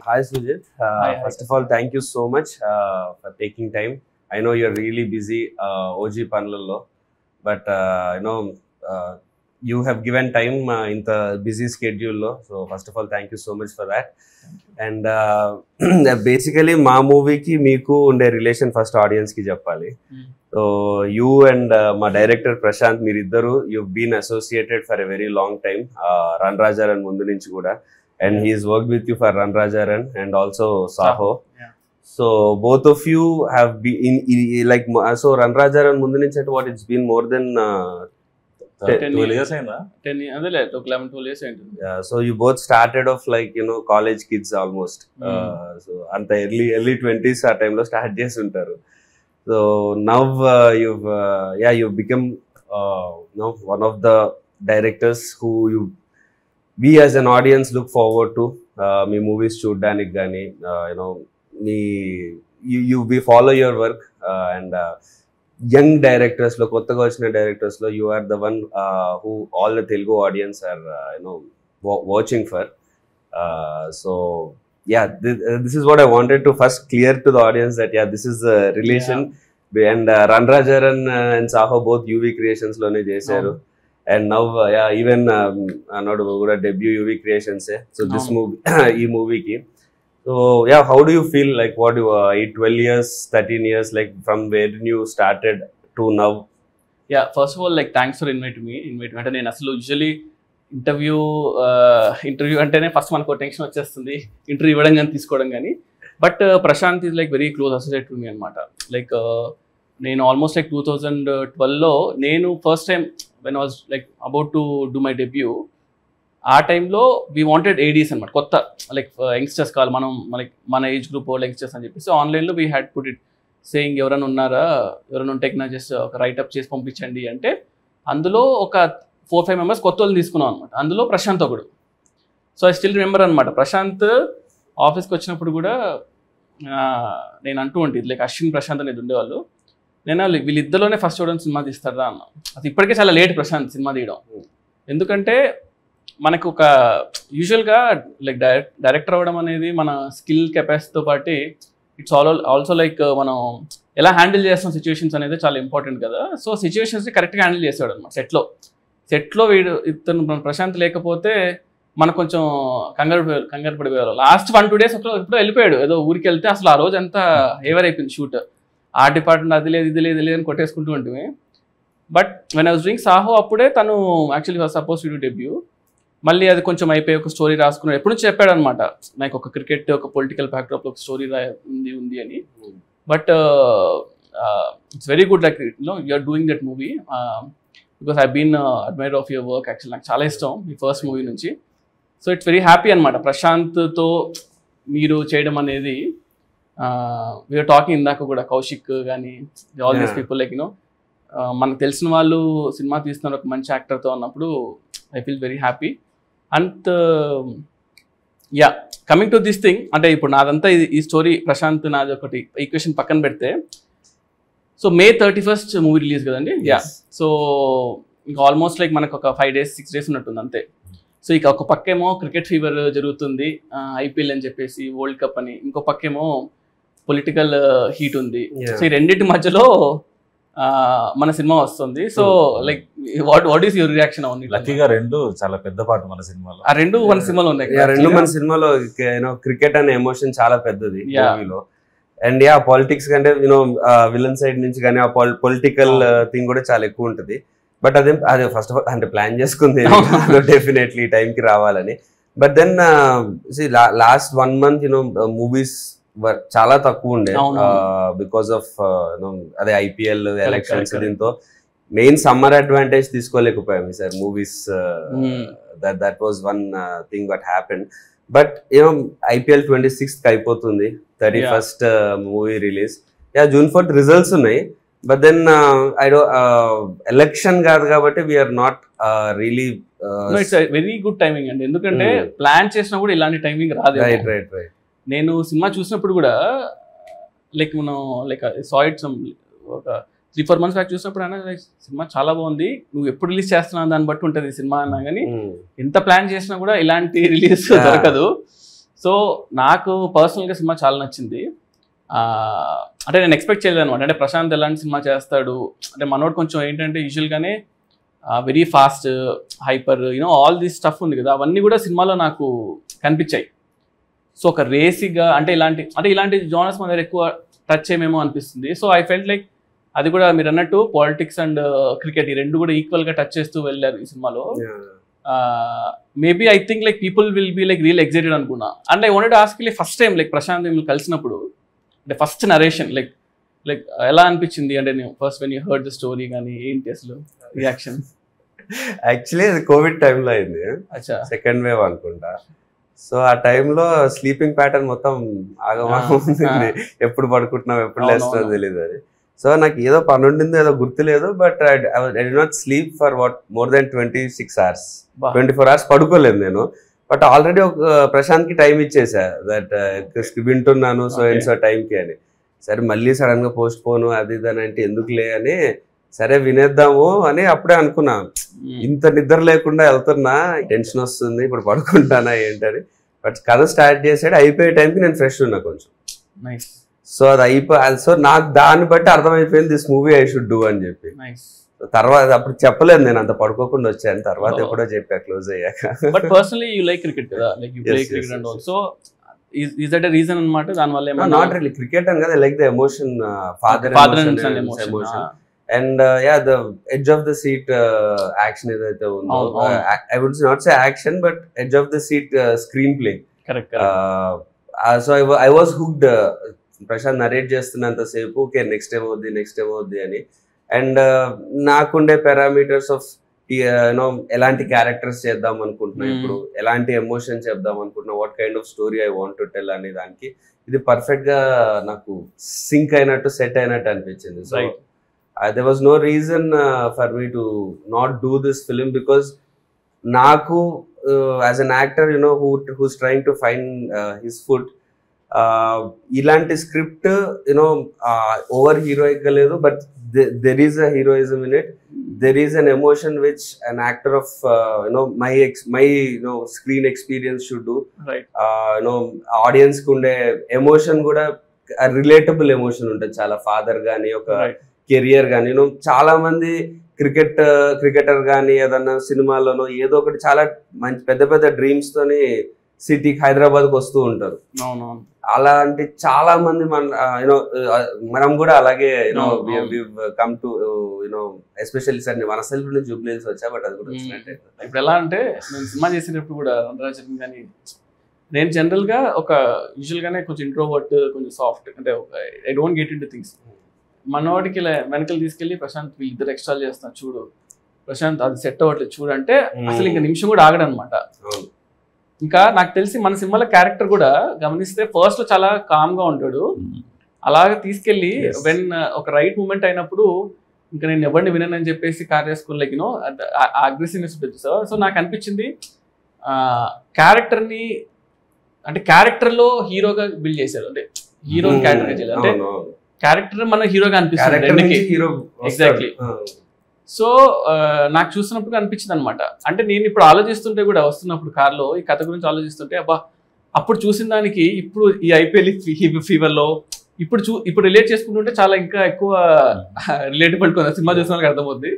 Hi Sujit. First of all, thank you so much for taking time. I know you're really busy, OG Panlallo, but you have given time in the busy schedule. So first of all, thank you so much for that. And basically, my movie ki meeku unde relation first audience ki cheppali. So you and my director Prashant Meeriddaru, you've been associated for a very long time. Ranrajaran mundu nunchi kuda. And he's worked with you for Ranrajaran and also Saho. Yeah. So both of you have been in like so Ranrajaran mundu nunchi what it's been more than 12 years ainda 10 years adele 11 12 years ainda. Yeah, so you both started off like college kids almost. So anta early 20s ఆ time lo start చేసి ఉంటారు. So now you've become one of the directors who we as an audience look forward to me movies చూడడానికి గానీ we follow your work and young directors lo kottaga vachina directors lo you are the one who all the Telugu audience are watching for. So yeah, this is what I wanted to first clear to the audience that this is the relation. And Ranrajaran and Saho both UV Creations lone chesaru. And now even not kuda debut UV Creations so this movie ee movie ki. So how do you feel like what you 12 years 13 years like from where you started to now? First of all, like thanks for inviting me అంటే నేను అసలు usually interview అంటేనే first మనకు tension వచ్చేస్తుంది interview ఇవ్వడం కానీ తీసుకోవడం కానీ. But Prashanth is like very close associate to me అనమాట. లైక్ నేను ఆల్మోస్ట్ లైక్ 2012లో నేను first time when was like about to do my debut, ఆ టైంలో వీ వాంటెడ్ ఏడీస్ అనమాట, కొత్త లైక్ యంగ్స్టర్స్ కావాలి మనం లైక్ మన ఏజ్ గ్రూప్ యంగ్స్టర్స్ అని చెప్పేసి ఆన్లైన్లో we had put it saying ఎవరైనా ఉన్నారా, ఎవరైనా ఉంటే నా జస్ట్ ఒక రైటప్ చేసి పంపించండి అంటే అందులో ఒక 4-5 మెంబర్స్ కొత్త వాళ్ళు తీసుకున్నాం అనమాట. అందులో ప్రశాంత్ ఒకడు. సో ఐ స్టిల్ రిమెంబర్ అనమాట, ప్రశాంత్ ఆఫీస్కి వచ్చినప్పుడు కూడా నేను అంటూ ఉంటుంది లైక్ అశ్విన్ ప్రశాంత్ అనేది ఉండేవాళ్ళు. నేను వీళ్ళిద్దరిలోనే ఫస్ట్ చూడడం సినిమా తీస్తారా అన్న. అది ఇప్పటికే చాలా లేట్ ప్రశాంత్ సినిమా తీయడం. ఎందుకంటే మనకు ఒక యూజువల్గా లైక్ డైరెక్టర్ అవ్వడం అనేది మన స్కిల్ కెపాసిటీతో పాటు ఇట్స్ ఆల్సో లైక్ మనం ఎలా హ్యాండిల్ చేస్తాం సిచ్యువేషన్స్ అనేది చాలా ఇంపార్టెంట్ కదా. సో సిచ్యువేషన్స్ని కరెక్ట్గా హ్యాండిల్ చేసేవాడు అనమాట. సెట్లో ఇతను ప్రశాంత్ లేకపోతే మనకు కొంచెం కంగారు పడిపోయేవారు. లాస్ట్ 1-2 days ఎప్పుడో వెళ్ళిపోయాడు, ఏదో ఊరికి వెళ్తే అసలు ఆ రోజు అంతా హేవర్ అయిపోయింది షూట్. ఆ డిపార్ట్మెంట్ అది లేదు ఇది లేదు అని కొట్టేసుకుంటూ ఉంటుంది. But when I was doing Saaho అప్పుడే తను actually was suppose to debut. మళ్ళీ అది కొంచెం అయిపోయి ఒక స్టోరీ రాసుకున్నాడు. ఎప్పుడు నుంచి చెప్పాడు అనమాట నాకు ఒక క్రికెట్ ఒక పొలిటికల్ బ్యాక్డ్రాప్లో ఒక స్టోరీ ఉంది అని. But it's very good like you are doing that movie because I been admirer of your work. Actually నాకు చాలా ఇష్టం మీ ఫస్ట్ మూవీ నుంచి. సో ఇట్స్ వెరీ హ్యాపీ అనమాట ప్రశాంత్తో మీరు చేయడం అనేది. వీఆర్ టాకింగ్ ఇందాక కూడా కౌశిక్ కానీ ఆల్ దీస్ పీపుల్ లైక్ మనకు తెలిసిన వాళ్ళు సినిమా తీస్తున్నారు ఒక మంచి యాక్టర్తో అన్నప్పుడు I feel very happy. And coming to this thing, అంటే ఇప్పుడు నాదంతా ఈ స్టోరీ ప్రశాంత్ నాది ఒకటి ఈక్వేషన్ పక్కన పెడితే, so May 31st movie release కదండి. సో ఇంకా ఆల్మోస్ట్ లైక్ మనకు ఒక 5 days 6 days ఉన్నట్టుంది అంతే. సో ఇక ఒక పక్కేమో క్రికెట్ ఫీవర్ జరుగుతుంది, IPL అని చెప్పేసి వరల్డ్ కప్ అని, ఇంకో పక్కేమో పొలిటికల్ హీట్ ఉంది. సో ఈ రెండింటి మధ్యలో మన సినిమా వస్తుంది. So like what is your reaction on it? లక్కీగా రెండు చాలా పెద్ద పాట మన సినిమాలో. ఆ రెండు మన సినిమాలో ఉన్నాయి. రెండు మన సినిమాలో క్రికెట్ అనే ఎమోషన్ చాలా పెద్దది మూవీలో. అండ్ పాలిటిక్స్ కంటే విలన్ సైడ్ నుంచి కానీ ఆ పొలిటికల్ థింగ్ కూడా చాలా ఎక్కువ ఉంటుంది. బట్ అదే ఫస్ట్ ఆఫ్ ఆల్ అంటే ప్లాన్ చేసుకుంది డెఫినెట్లీ టైంకి రావాలని. But then last 1 month movies చాలా తక్కువ ఉండే బికాస్ ఆఫ్ అదే IPL ఎలక్షన్స్. దీంతో మెయిన్ సమ్మర్ అడ్వాంటేజ్ తీసుకోలేకపోయాం sir movies. That was one thing what happened. But IPL 26th అయిపోతుంది, 31st movie release. June 4th results ఉన్నాయి. బట్ దెన్ ఎలక్షన్ కాదు కాబట్టి we're not really it's very good timing అండి. ఎందుకంటే plan చేసినా కూడా ఇలాంటి టైమింగ్ రాదు. రైట్. నేను సినిమా చూసినప్పుడు కూడా లైక్ మనం లైక్ సా ఇట్ సమ్ ఒక 3-4 months బ్యాక్ చూసినప్పుడు అయినా సినిమా చాలా బాగుంది, నువ్వు ఎప్పుడు రిలీజ్ చేస్తున్నావు దాన్ని బట్టి ఉంటుంది సినిమా అన్నా. కానీ ఎంత ప్లాన్ చేసినా కూడా ఇలాంటి రిలీజ్ దొరకదు. సో నాకు పర్సనల్గా సినిమా చాలా నచ్చింది. అంటే నేను ఎక్స్పెక్ట్ చేయలేదు అనమాట. అంటే ప్రశాంత్ ఎలాంటి సినిమా చేస్తాడు అంటే మనోడు కొంచెం ఏంటంటే యూజువల్గానే very fast hyper all this stuff ఉంది కదా, అవన్నీ కూడా సినిమాలో నాకు కనిపించాయి. సో ఒక రేసిగా అంటే ఇలాంటి జోనర్స్ మన దగ్గర ఎక్కువ టచ్ చేయమేమో అనిపిస్తుంది. సో ఐ ఫెల్ట్ లైక్ అది కూడా మీరు అన్నట్టు పాలిటిక్స్ అండ్ క్రికెట్ ఈ రెండు కూడా ఈక్వల్గా టచ్ చేస్తూ వెళ్ళారు ఈ సినిమాలో. Maybe I think like people will be like real excited అనుకున్నా. And I wanted to ask like first time like Prashanth మిమ్మల్ని కలిసినప్పుడు అంటే ఫస్ట్ నరేషన్ లైక్ ఎలా అనిపించింది అంటే first when you heard the story కానీ ఏంటి అసలు రియాక్షన్? యాక్చువల్లీ అది కోవిడ్ టైంలో అయింది, సెకండ్ వేవ్ అనుకుంటా. సో ఆ టైంలో స్లీపింగ్ ప్యాటర్న్ మొత్తం ఆగమాగం ఉంటుంది, ఎప్పుడు పడుకుంటున్నాం ఎప్పుడు లేస్తున్నాం తెలియదు అది. సో నాకు ఏదో పని ఉండిందో ఏదో గుర్తులేదు, but I did not sleep for more than 26 hours, 24 hours పడుకోలేదు నేను. బట్ ఆల్రెడీ ఒక ప్రశాంత్కి టైం ఇచ్చేసా దట్ వింటున్నాను సో అండ్ సో టైంకి అని. సరే మళ్ళీ సడన్ గా పోస్ట్ పోను అది ఇదని అంటే ఎందుకులే అని సరే వినేద్దాము అని అప్పుడే అనుకున్నా. ఇంత నిద్ర లేకుండా వెళ్తున్నా, టెన్షన్ వస్తుంది ఇప్పుడు పడుకుంటానా ఏంటని. బట్ కథ స్టార్ట్ చేసాడు, అయిపోయే టైంకి నేను ఫ్రెష్ ఉన్నా కొంచెం. సో అది సో నాకు దాన్ని బట్టి అర్థమైపోయింది this movie I should do అని చెప్పి. తర్వాత అప్పుడు చెప్పలేదు నేను, అంత పడుకోకుండా వచ్చాను, తర్వాత ఎప్పుడో చెప్పా క్లోజ్ అయ్యాక. But personally you like cricket కదా, like you play cricket and also is that a reason అన్నమాట దాని వల్ల ఏమన్నా? నాట్ రియల్లీ క్రికెట్ అని కదా, like the emotion, father emotion and the edge of the seat action ఏదైతే ఉందో, I would not say action but edge of the seat screenplay. Correct. So I was hooked. Prashanth narrate చేస్తున్నంత సేపు okay next ఏమవుద్ది అని. And నాకుండే parameters of ఎలాంటి characters చేద్దాం అనుకుంటున్నా, ఇప్పుడు ఎలాంటి ఎమోషన్ చెప్దాం అనుకుంటున్నా, what kind of story I want to tell అనే దానికి ఇది పర్ఫెక్ట్ గా నాకు సింక్ అయినట్టు సెట్ అయినట్టు అనిపించింది. So there was no reason for me to not do this film, because నాకు as an actor who's trying to find his foot, ఇలాంటి స్క్రిప్ట్ ఓవర్ హీరోయిక్ గా లేదు, but there is a heroism in it, there is an emotion which an actor of my screen experience should do. Right. Audience కు ఉండే emotion కూడా relatable emotion ఉంటుంది చాలా. Father గానీ ఒక కెరియర్ కానీ చాలా మంది క్రికెటర్ కానీ ఏదన్నా సినిమాల్లోనో ఏదో ఒకటి చాలా మంచి పెద్ద పెద్ద డ్రీమ్స్ తోని సిటీకి హైదరాబాద్కి వస్తూ ఉంటారు. అలాంటి చాలా మంది మనం కూడా అలాగే కమ్ టు ఎస్పెషల్లీ సార్ మన సెల్ఫ్ నుంచి జూబ్లీస్ వచ్చా, బట్ అది కూడా వచ్చినట్టే. ఇప్పుడు ఎలా అంటే నేను సినిమా చేసేటప్పుడు కూడా రంగరాజన్ కానీ నేను జనరల్ గా ఒక యూజువల్ గానే కొంచెం ఇంట్రోవర్ట్, కొంచెం సాఫ్ట్, అంటే I don't get into things. మనవాడికి వెనకలు తీసుకెళ్ళి ప్రశాంత్ వీళ్ళిద్దరు ఎక్స్ట్రా చేస్తున్నా చూడు, ప్రశాంత్ అది సెట్ అవ్వట్లేదు చూడు అంటే అసలు ఇంకా నిమిషం కూడా ఆగడనమాట. ఇంకా నాకు తెలిసి మన సినిమాలో క్యారెక్టర్ కూడా గమనిస్తే ఫస్ట్ లో చాలా కామ్ గా ఉంటాడు, అలాగే తీసుకెళ్ళి వెన్ ఒక రైట్ మూమెంట్ అయినప్పుడు ఇంకా నేను ఎవరిని వినని చెప్పేసి కార్ వేసుకుని లైక్ అగ్రెసివ్నెస్ ఉంటుంది. సో నాకు అనిపించింది క్యారెక్టర్ ని అంటే క్యారెక్టర్ లో హీరోగా బిల్డ్ చేశాడు, అంటే హీరో క్యారెక్టర్ గా చేయాలి, అంటే క్యారెక్టర్ మన హీరోగా అనిపిస్తుంది ఎగ్జాక్ట్లీ. సో నాకు చూస్తున్నప్పుడు అనిపించింది అనమాట. అంటే నేను ఇప్పుడు ఆలోచిస్తుంటే కూడా వస్తున్నప్పుడు కార్లో ఈ కథ గురించి ఆలోచిస్తుంటే అబ్బా అప్పుడు చూసిన దానికి ఇప్పుడు ఈ ఐపీఎల్ ఫీవర్లో ఇప్పుడు రిలేట్ చేసుకుంటుంటే చాలా ఇంకా ఎక్కువ రిలేటబుల్ సినిమా చూసిన వాళ్ళకి అర్థమవుతుంది.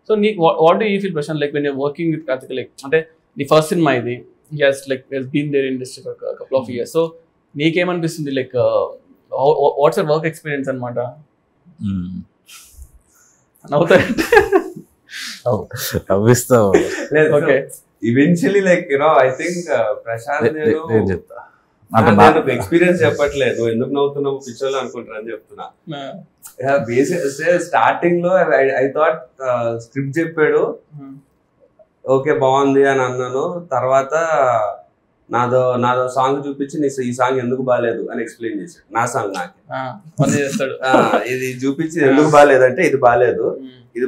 సో నీకు what do you feel Prashanth like when you're working with Karthik, like అంటే నీ ఫస్ట్ సినిమా ఇది, he's been there industry for couple of years. So నీకేమనిపిస్తుంది like what's your work experience అనమాట? Eventually like I think Prashanth experience చెప్పట్లేదు, నువ్వు ఎందుకు నవ్వుతున్నావు పిక్చర్ అనుకుంటారు అని చెప్తున్నా. స్టార్టింగ్ లో ఐ థాట్ స్క్రిప్ట్ చెప్పాడు ఓకే బాగుంది అని అన్నాను, తర్వాత నాదో సాంగ్ చూపించి ఈ సాంగ్ ఎందుకు బాగాలేదు అని ఎక్స్ప్లెయిన్ చేశాడు. నా సాంగ్ నాకు ఇది చూపించి ఎందుకు బాగాలేదు అంటే ఇది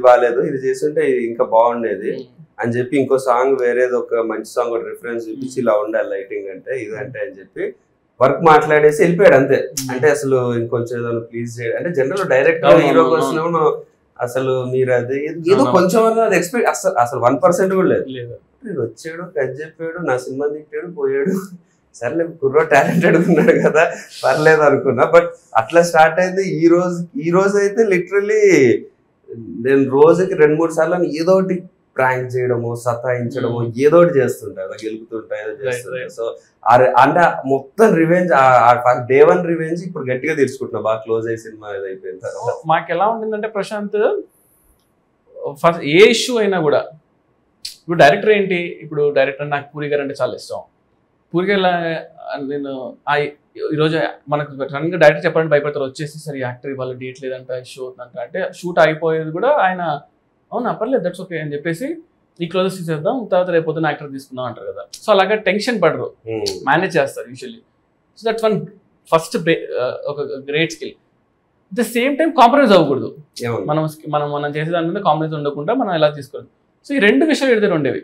బాగాలేదు ఇది చేస్తుంటే ఇంకా బాగుండేది అని చెప్పి ఇంకో సాంగ్ వేరేది ఒక మంచి సాంగ్ ఒక రిఫరెన్స్ చూపించి ఇలా ఉండాలి లైటింగ్ అంటే ఇదంటే అని చెప్పి వర్క్ మాట్లాడేసి వెళ్ళిపోయాడు అంతే. అంటే అసలు ఇంకొంచెం ఏదో ప్లీజ్ చేయాలి అంటే జనరల్ డైరెక్టర్ హీరోకి వచ్చిన అసలు మీరు అది ఏదో కొంచెం అది ఎక్స్పెక్ట్ అసలు 1% కూడా లేదు. వచ్చాడు కట్ చెప్పాడు, నా సినిమా తిట్టాడు పోయాడు, సర్లే కుర్రో టాలెంటెడ్ ఉన్నాడు కదా పర్లేదు అనుకున్నా. బట్ అట్లా స్టార్ట్ అయింది. ఈ రోజు అయితే లిటరలీ నేను రోజుకి 2-3 సార్లు ఏదో ఒకటి ప్రాంక్ చేయడము, సతాయించడము, ఏదో ఒకటి చేస్తుంటా, గెలుపుతుంటా, ఏదో చేస్తుంటా. సో అంటే మొత్తం రివెంజ్, డే 1 రివెంజ్ ఇప్పుడు గట్టిగా తీర్చుకుంటున్నా, బాగా క్లోజ్ అయ్యి సినిమా అయిపోయిన తర్వాత. మాకు ఎలా ఉంటుందంటే ప్రశాంత్, ఫస్ట్ ఏ ఇష్యూ అయినా కూడా, ఇప్పుడు డైరెక్టర్ ఏంటి, ఇప్పుడు డైరెక్టర్ నాకు పూరి గారు అంటే చాలా ఇష్టం. పూరి గారు నేను ఈరోజు మనకు సడన్గా డైరెక్టర్ చెప్పాలంటే భయపడతారు, వచ్చేసి సరే యాక్టర్ ఇవాళ డేట్ లేదంట, ఇష్యూ అవుతుందంట అంటే షూట్ అయిపోయేది కూడా ఆయన అవునా పర్లేదు దట్స్ ఓకే అని చెప్పేసి ఈ క్లోజెస్ తీసేద్దాం, తర్వాత రేపొద్దున యాక్టర్ తీసుకుందాం అంటారు కదా. సో అలాగా టెన్షన్ పడరు, మేనేజ్ చేస్తారు usually. So that's one first ఒక great skill. At the same time compromise అవ్వకూడదు. మనం చేసే దాని మీద కాంప్రమైజ్ ఉండకుండా మనం ఎలా తీసుకోవాలి. సో ఈ 2 విషయాలు ఎదురు ఉండేవి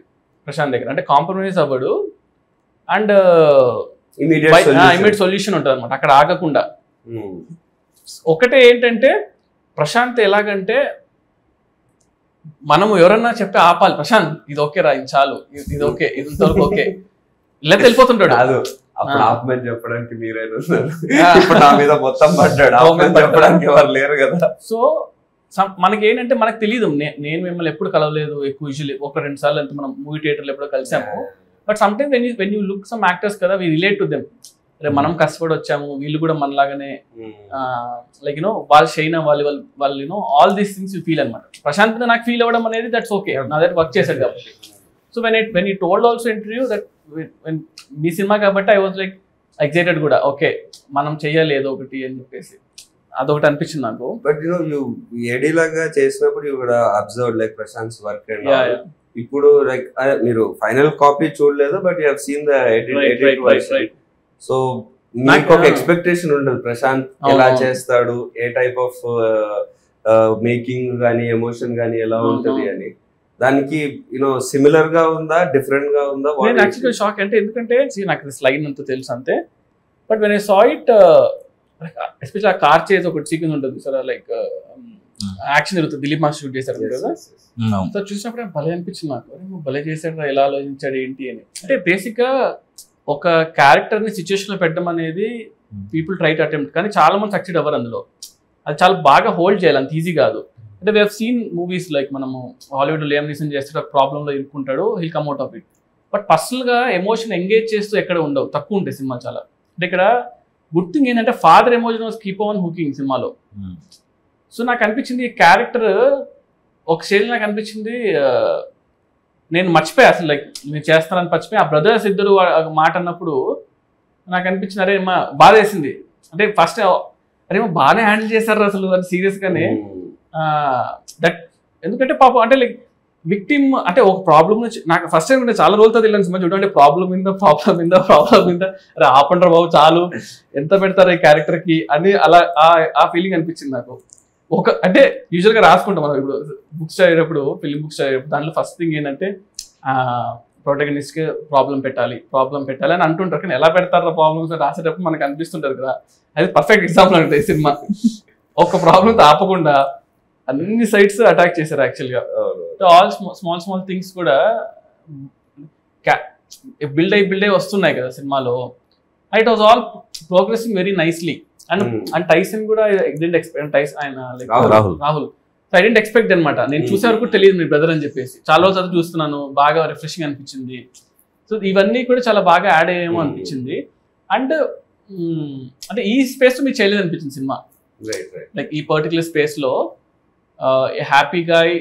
ప్రశాంత్ దగ్గర, అంటే కాంప్రమైజ్ అవ్వడు అండ్ ఇమీడియట్ సొల్యూషన్ ఉంటుంది అనమాట, అక్కడ ఆగకుండా. ఒకటే ఏంటంటే ప్రశాంత్ ఎలాగంటే మనము ఎవరన్నా చెప్పి ఆపాలి, ప్రశాంత్ ఇది ఓకే రా, ఇది చాలు, ఇది ఓకే, ఇది ఇంతవరకు ఓకే, ఇలా వెళ్ళిపోతుంటాడు. అప్పుడు ఆపమని చెప్పడానికి మీరైనా ఇప్పుడు నా మీద మొత్తం పడ్డాడు, ఆపమని చెప్పడానికి ఎవరు లేరు కదా. సో మనకి ఏంటంటే మనకు తెలియదు, నేను మిమ్మల్ని ఎప్పుడు కలవలేదు ఎక్కువ, యూజువల్లీ 1-2 సార్లు ఎంత మనం మూవీ థియేటర్లో ఎప్పుడో కలిసాము. But some times when you look some actors కదా, వి రిలేట్ టు దెమ్. మనం కష్టపడి వచ్చాము, వీళ్ళు కూడా మనలాగానే లైక్ యూనో వాళ్ళు షైన్ అవ్వాలి, వాళ్ళు you know all these things you feel అనమాట. ప్రశాంత్ నాకు ఫీల్ అవ్వడం అనేది దట్స్ ఓకే, నా దగ్గర వర్క్ చేశాడు కాబట్టి. So when you told also interview that me cinema కాబట్టి ఐ వాజ్ లైక్ ఎక్సైటెడ్ కూడా, ఓకే మనం చెయ్యాలి ఏదో ఒకటి అని చెప్పేసి అదొకటి అనిపించింది నాకు. బట్ ఏడీ లాగా చేసినప్పుడు యూ కూడా అబ్జర్వ్ లైక్ ప్రశాంత్ వర్క్. ఇప్పుడు లైక్ మీరు ఫైనల్ కాపీ చూడలేదు, but you have seen the edit version. So నాకు ఒక ఎక్స్పెక్టేషన్ ఉండదు ప్రశాంత్ ఎలా చేస్తాడు, ఏ టైప్ ఆఫ్ మేకింగ్ గానీ ఎమోషన్ గానీ ఎలా ఉంటది అని. దానికి సిమిలర్ గా ఉందా, డిఫరెంట్ గా ఉందా? నేను యాక్చువల్గా షాక్ అంటే, ఎందుకంటే నాకు స్లైడ్ అంతా తెలుసు అంతే, but when I saw it especially ఆ కార్ చేసి ఒకటి సీక్వెన్స్ ఉంటుంది సార్, లైక్ యాక్షన్ జరుగుతుంది, దిలీప్ మాస్టర్ షూట్ చేశారు కదా. సో చూసినప్పుడు భలే అనిపించింది నాకు, భలే చేశాడు, ఎలా ఆలోచించాడు ఏంటి అని. అంటే బేసిక్ గా ఒక క్యారెక్టర్ ని సిచ్యువేషన్ లో పెట్టడం అనేది పీపుల్ ట్రై టు అటెంప్ట్, కానీ చాలా మంది సక్సెడ్ అవ్వరు అందులో. అది చాలా బాగా హోల్డ్ చేయాలి, అంత ఈజీ కాదు. అంటే we have seen movies like మనము హాలీవుడ్ లియామ్ నీసన్ చేస్తే ఒక ప్రాబ్లంలో ఇరుక్కుంటాడు, he'll come out of it. But personal గా ఎమోషన్ ఎంగేజ్ చేస్తూ ఎక్కడ ఉండవు, తక్కువ ఉంటాయి సినిమా చాలా. అంటే ఇక్కడ గుడ్ థింగ్ ఏంటంటే father emotion was keep on hooking సినిమాలో. సో నాకు అనిపించింది ఈ క్యారెక్టర్ ఒక స్టేజ్ నాకు అనిపించింది నేను మర్చిపోయా అసలు, లైక్ నేను చేస్తానని మర్చిపోయి ఆ బ్రదర్స్ ఇద్దరు మాట అన్నప్పుడు నాకు అనిపించింది అరే మా బాధ వేసింది. అంటే ఫస్ట్ అరే బాగానే హ్యాండిల్ చేశారు అసలు అని సీరియస్గానే. దట్ ఎందుకంటే పాపం అంటే లైక్ విక్టిమ్ అంటే ఒక ప్రాబ్లం నుంచి నాకు ఫస్ట్ టైం అంటే చాలా రోజులతో తెలియని సినిమా చూడండి, ప్రాబ్లం మీద అరే ఆపండ్రా బాబు చాలు, ఎంత పెడతారు ఈ క్యారెక్టర్కి అని అలా ఆ ఫీలింగ్ అనిపించింది నాకు. ఒక అంటే యూజువల్గా రాసుకుంటాం మనం ఇప్పుడు బుక్స్ చదివేటప్పుడు, ఫిలిం బుక్స్ చదివేటప్పుడు దాంట్లో ఫస్ట్ థింగ్ ఏంటంటే ప్రొటగనిస్ట్కి ప్రాబ్లం పెట్టాలి అని అంటుంటారు, కానీ ఎలా పెడతారు ప్రాబ్లమ్స్ రాసేటప్పుడు మనకు అనిపిస్తుంటారు కదా. అది పర్ఫెక్ట్ ఎగ్జాంపుల్ అంటే ఈ సినిమా ఒక ప్రాబ్లంతో ఆపకుండా అన్ని సైడ్స్ అటాక్ చేశారు యాక్చువల్గా. ఆల్ స్మాల్ థింగ్స్ కూడా బిల్డ్ అయ్యి వస్తున్నాయి కదా సినిమాలో. It was all progressing very nicely. And Tyson కూడా రాహుల్ ఐ డెంట్ ఎక్స్పెక్ట్ అనమాట. నేను చూసే వరకు తెలియదు మీ బ్రదర్ అని చెప్పేసి, చాలా రోజులు చూస్తున్నాను, బాగా రిఫ్రెషింగ్ అనిపించింది. సో ఇవన్నీ కూడా చాలా బాగా యాడ్ అయ్యేమో అనిపించింది. అండ్ అంటే ఈ స్పేస్ మీరు చేయలేదు అనిపించింది సినిమా. లైక్ ఈ పర్టికులర్ స్పేస్ లో happy guy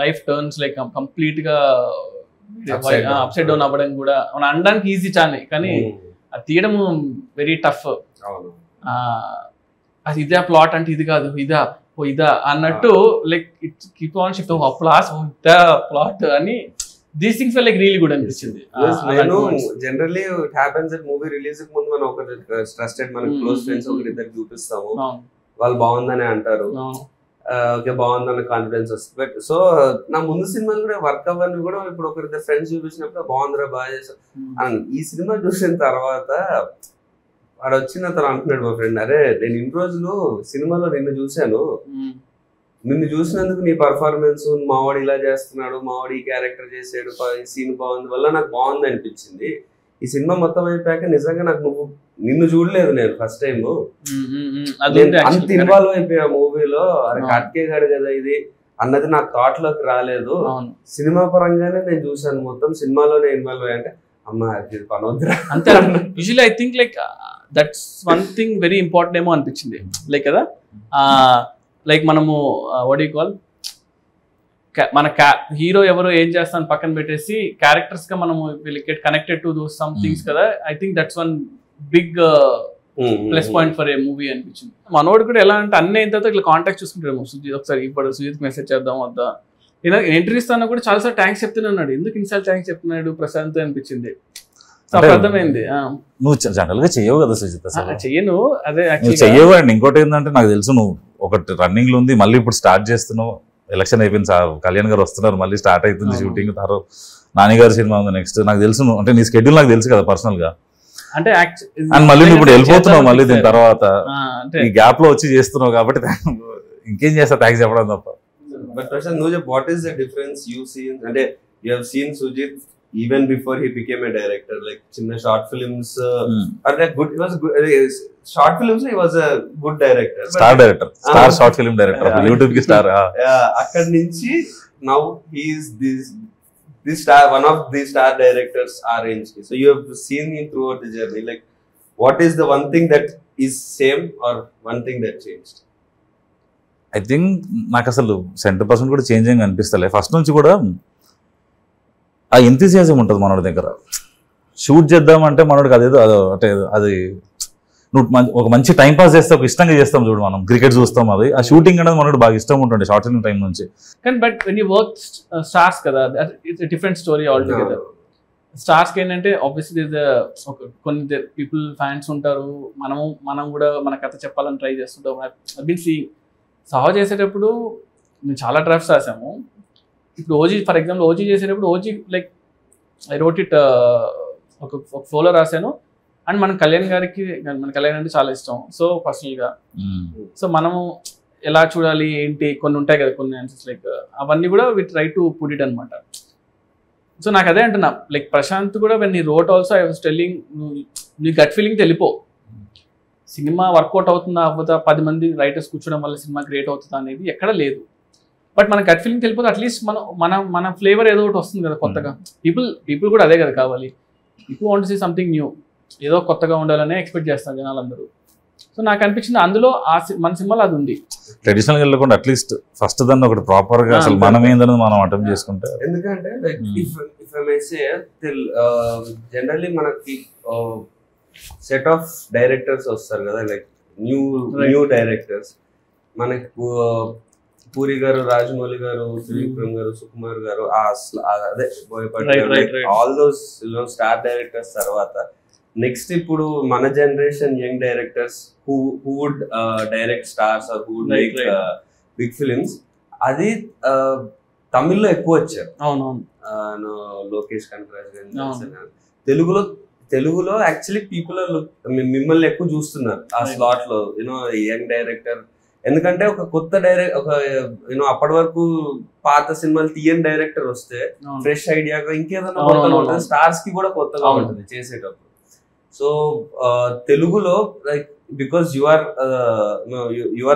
life turns like complete గా అప్సైడ్ డౌన్ అవ్వడం కూడా మనం అనడానికి ఈజీ చానే, కానీ అది తీయడం వెరీ టఫ్. అది ఇదే ప్లాట్ అంటే ఇది కాదు, ఇదా అన్నట్టు like it keep on shift ఇదా ప్లాట్ అని. These things like really good అనిపించింది. నేను generally it happens that movie release కి ముందు మనం ఒక ట్రస్టెడ్ మన క్లోజ్ ఫ్రెండ్స్ ఒకరిద్దరు చూపిస్తాము, వాళ్ళు బాగుందని అంటారు, ఓకే బాగుందన్న కాన్ఫిడెన్స్ వస్తుంది. బట్ సో నా ముందు సినిమాలు కూడా వర్క్ అవ్వని కూడా ఇప్పుడు ఒకరిద్దరు ఫ్రెండ్స్ చూపించినప్పుడు బాగుందిరా బాగా చేశారు. ఈ సినిమా చూసిన తర్వాత వాడు వచ్చిన తర్వాత అంటున్నాడు మా ఫ్రెండ్, అరే నేను ఇన్ని రోజులు సినిమాలో నిన్ను చూశాను, నిన్ను చూసినందుకు నీ పర్ఫార్మెన్స్, మావాడు ఇలా చేస్తున్నాడు, మావాడు ఈ క్యారెక్టర్ చేసాడు, సీన్ బాగుంది వల్ల నాకు బాగుంది అనిపించింది. ఈ సినిమా మొత్తం అయిపోయాక నిజంగా నాకు నిన్ను చూడలేదు నేను ఫస్ట్ టైం, అంత ఇన్వాల్వ్ అయిపోయా మూవీలో. అరే కార్తికేయ గాడు కదా ఇది అన్నది నాకు థాట్ లోకి రాలేదు. సినిమా పరంగానే నేను చూసాను మొత్తం, సినిమాలోనే ఇన్వాల్వ్ అయ్యా. అంటే అమ్మా అది పనొద్దురా అంతే. Usually I think like that's one thing very important ఏమో అనిపించింది. లైక్ కదా లైక్ మనము వాట్ యు కాల్ మన హీరో ఎవరో ఏం చేస్తాను పక్కన పెట్టేసి క్యారెక్టర్స్ గా మనము get connected to those some things కదా. I think that's one big plus point for a movie అనిపించింది. మనోడు కూడా ఎలా అంటే అన్ని అయిన తర్వాత ఇట్లా కాంటాక్ట్ చూసుకుంటాము. సుజిత్ ఒకసారి ఇప్పుడు సుజిత్ మెసేజ్ చేద్దాం వద్దా, ఇలా ఎంట్రీ ఇస్తాను కూడా చాలాసార్లు థ్యాంక్స్ చెప్తున్నాడు. ఎందుకు ఇన్సార్లు థ్యాంక్స్ చెప్తున్నాడు ప్రశాంత్ అనిపించింది. అర్థమైంది. నువ్వు జనరల్ గా చెయ్యవు కదా సుజిత్, చెయ్యను. అదే చెయ్యవు. అండ్ ఇంకోటి ఏంటంటే నాకు తెలుసు నువ్వు ఒకటి రన్నింగ్ లో ఉంది, మళ్ళీ ఇప్పుడు స్టార్ట్ చేస్తున్నావు. ఎలక్షన్ అయిపోయింది, కళ్యాణ్ గారు వస్తున్నారు, మళ్ళీ స్టార్ట్ అవుతుంది షూటింగ్. నాని గారి సినిమా ఉంది నెక్స్ట్. నాకు తెలుసు అంటే నీ స్కెడ్యూల్ నాకు తెలుసు కదా పర్సనల్ గా. అంటే అండ్ మళ్ళీ నువ్వు ఇప్పుడు వెళ్ళిపోతున్నావు, మళ్ళీ దీని తర్వాత ఈ గ్యాప్ లో వచ్చి చేస్తున్నావు కాబట్టి ఇంకేం చేస్తా థ్యాంక్స్ చెప్పడం తప్ప. బట్ ప్రశాంత్ నువ్వు చెప్పు, what is the difference you seen? అంటే you have seen Sujeeth even before he became a director, like chinna short films are like good. It was good short films. He was a good director, star director, star short film director, YouTube ki star. Akkad nunchi now he is this star, one of the star directors range. So you have seen him throughout the journey. Like what is the one thing that is same or one thing that changed? I think నాకు అసలు 100% కూడా changing అనిపిస్తలే. First నుంచి కూడా ఆ enthusiasm ఉంటుంది మనోడి దగ్గర. Shoot చేద్దామంటే మనోడికి అదేదో అంటే అది నువ్వు ఒక మంచి టైం పాస్ చేస్తే ఒక ఇష్టంగా చేస్తాం చూడు. మనం క్రికెట్ చూస్తాం, అది ఆ షూటింగ్ అనేది మనోడు బాగా ఇష్టం ఉంటుంది షార్ట్ ఫిల్మ్ టైం నుంచి. కానీ but when you work stars కదా, it's different story all together. స్టార్స్కి ఏంటంటే ఆబ్వియస్లీ కొన్ని పీపుల్ ఫ్యాన్స్ ఉంటారు, మనం కూడా మన కథ చెప్పాలని ట్రై చేస్తుంటాం. ఐ మీన్ సహా చేసేటప్పుడు మేము చాలా డ్రాఫ్ట్స్ రాసాము. ఇప్పుడు ఓజీ ఫర్ ఎగ్జాంపుల్ ఓజీ చేసేటప్పుడు OG like I wrote it ఒక ఫ్లోలో రాశాను. అండ్ మన కళ్యాణ్ అంటే చాలా ఇష్టం. సో పర్సనల్గా సో మనము ఎలా చూడాలి ఏంటి కొన్ని ఉంటాయి కదా, కొన్ని ఆన్సర్స్ లైక్ అవన్నీ కూడా we try to put it అనమాట. సో నాకు అదే అంటున్నా, లైక్ ప్రశాంత్ కూడా వెన్ నీ wrote also I was telling, నీ గట్ ఫీలింగ్ తెలిపో సినిమా వర్కౌట్ అవుతుందా అవ్వదా, 10 మంది రైటర్స్ కూర్చోవడం వల్ల సినిమా క్రియేట్ అవుతుందా అనేది ఎక్కడ లేదు. బట్ మన గట్ ఫీలింగ్ తెలిపోతే అట్లీస్ట్ మన ఫ్లేవర్ ఏదో ఒకటి వస్తుంది కదా కొత్తగా. పీపుల్ కూడా అదే కదా కావాలి. People want to see something new, ఏదో కొత్తగా ఉండాలనే ఎక్స్పెక్ట్ చేస్తాను జనాలందరూ. సో నాకు అనిపించింది అందులో మన సినిమాలో అది ఉంది. ట్రెడిషనల్ గా వెళ్ళకుండా అట్లీస్ట్ ఫస్ట్ దాన్ని ఒకటి ప్రాపర్ గా అసలు మనం ఏందని మనం అటెంప్ట్ చేసుకుంటే. ఎందుకంటే like if I may say generally మనకి సెట్ ఆఫ్ డైరెక్టర్స్ వస్తారు కదా, లైక్ న్యూ డైరెక్టర్స్. మనకి పూరి గారు, రాజమౌళి గారు, త్రివిక్రమ్ గారు, సుకుమార్ గారు, అదే Boyapati, all those star directors తర్వాత నెక్స్ట్ ఇప్పుడు మన generation young directors who would direct stars or who would make big films. అది తమిళ్లో ఎక్కువ వచ్చారు. అవునవును, లోకేష్ కనకరాజ్. తెలుగులో యాక్చువల్లీ పీపుల్ మిమ్మల్ని ఎక్కువ చూస్తున్నారు ఆ స్లాట్ లో, యూనో యంగ్ డైరెక్టర్. ఎందుకంటే ఒక కొత్త అప్పటి వరకు పాత సినిమాలు తీయని డైరెక్టర్ వస్తే ఫ్రెష్ ఐడియాగా ఇంకేదైనా కొత్తగా ఉంటుంది, స్టార్స్ కి కూడా కొత్తగా ఉంటుంది చేసేటప్పుడు. సో తెలుగులో like because you are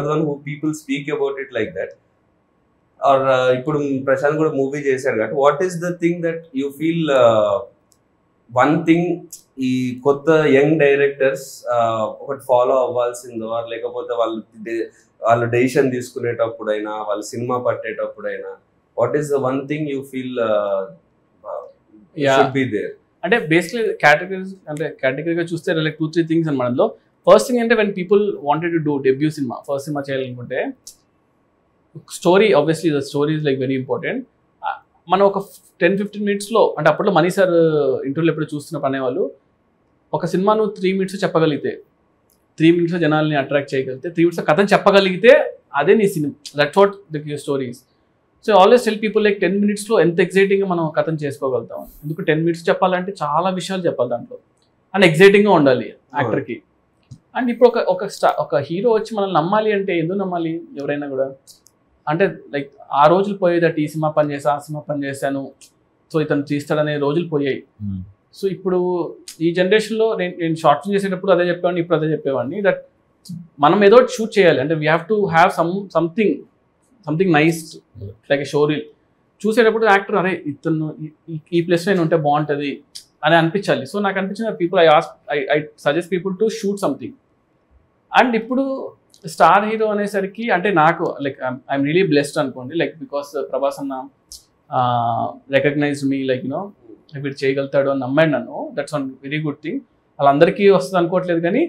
the one who people speak about it like that. Or ఇప్పుడు ప్రశాంత్ కూడా మూవీ చేశారు కాబట్టి what is the thing that you feel one thing ఈ కొత్త యంగ్ డైరెక్టర్స్ ఒకటి ఫాలో అవ్వాల్సిందో, లేకపోతే వాళ్ళు డెసిషన్ తీసుకునేటప్పుడైనా, వాళ్ళు సినిమా పట్టేటప్పుడైనా, what is the one thing you feel should be there? అంటే బేసిక్లీ కేటగిరీగా చూస్తే లైక్ 2-3 థింగ్స్ అనమాట. అందులో ఫస్ట్ థింగ్ అంటే when people wanted to do debut సినిమా, ఫస్ట్ సినిమా చేయాలనుకుంటే story, obviously the story is like very important. మనం ఒక 10-15 మినిట్స్లో, అంటే అప్పట్లో మనీ సార్ ఇంటర్వ్యూలో ఎప్పుడు చూస్తున్నప్పుడు అనేవాళ్ళు, ఒక సినిమాను 3 మినిట్స్ చెప్పగలిగితే, 3 మినిట్స్లో జనాల్ని అట్రాక్ట్ చేయగలిగితే, 3 మినిట్స్లో కథను చెప్పగలిగితే అదే నీ cinema. That's what the stories. So always tell people like 10 మినిట్స్లో ఎంత ఎగ్జైటింగ్గా మనం కథను చేసుకోగలుగుతాం. ఎందుకు 10 మినిట్స్ చెప్పాలంటే చాలా విషయాలు చెప్పాలి దాంట్లో, అండ్ ఎగ్జైటింగ్గా ఉండాలి యాక్టర్కి. అండ్ ఇప్పుడు ఒక హీరో వచ్చి మనల్ని నమ్మాలి అంటే ఎందుకు నమ్మాలి ఎవరైనా కూడా? అంటే లైక్ ఆ రోజులు పోయేదట, ఈ సినిమా పని చేసా, ఆ సినిమా పని చేశాను, సో ఇతను తీస్తాడనే రోజులు పోయాయి. సో ఇప్పుడు ఈ జనరేషన్లో నేను షార్ట్ ఫిల్మ్ చేసేటప్పుడు అదే చెప్పేవాడిని, ఇప్పుడు అదే చెప్పేవాడిని, దట్ మనం ఏదో షూట్ చేయాలి అంటే we have to have something nice like a show reel. చూసేటప్పుడు యాక్టర్ అరే ఇతను ఈ ప్లేస్లో నేను ఉంటే బాగుంటుంది అని అనిపించాలి. సో నాకు అనిపించిన people I suggest people to shoot something. And ఇప్పుడు స్టార్ హీరో అనేసరికి అంటే నాకు లైక్ ఐఎమ్ రియలీ బ్లెస్డ్ అనుకోండి, లైక్ బికాస్ ప్రభాస్ అన్న రికగ్నైజ్డ్ మీ, లైక్ యూనో వీడు చేయగలుగుతాడు అని నమ్మాడు నన్ను. That's one very good thing. వాళ్ళందరికీ వస్తుంది అనుకోవట్లేదు కానీ,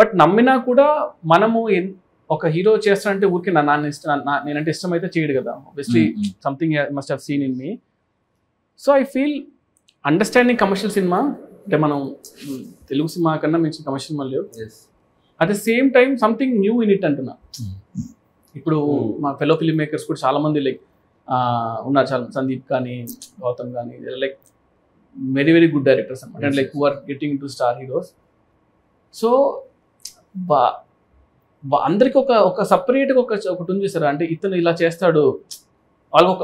బట్ నమ్మినా కూడా మనము ఒక హీరో చేస్తానంటే ఊరికి నేనంటే ఇష్టం అయితే చేయడు కదా. Obviously something must have seen in me. So I feel understanding commercial cinema అంటే మనం తెలుగు సినిమా కన్నా మంచి కమర్షియల్ సినిమా లేవు. At the same time something new in it అంటున్నా. ఇప్పుడు మా ఫెలో ఫిల్మ్ మేకర్స్ కూడా చాలా మంది లైక్ ఉన్నారు, చాలా సందీప్ కానీ గౌతమ్ కానీ like very very good directors అనమాట, like who are getting to star heroes. So అందరికి ఒక సపరేట్గా ఒకటి ఉంది సార్, అంటే ఇతను ఇలా చేస్తాడు,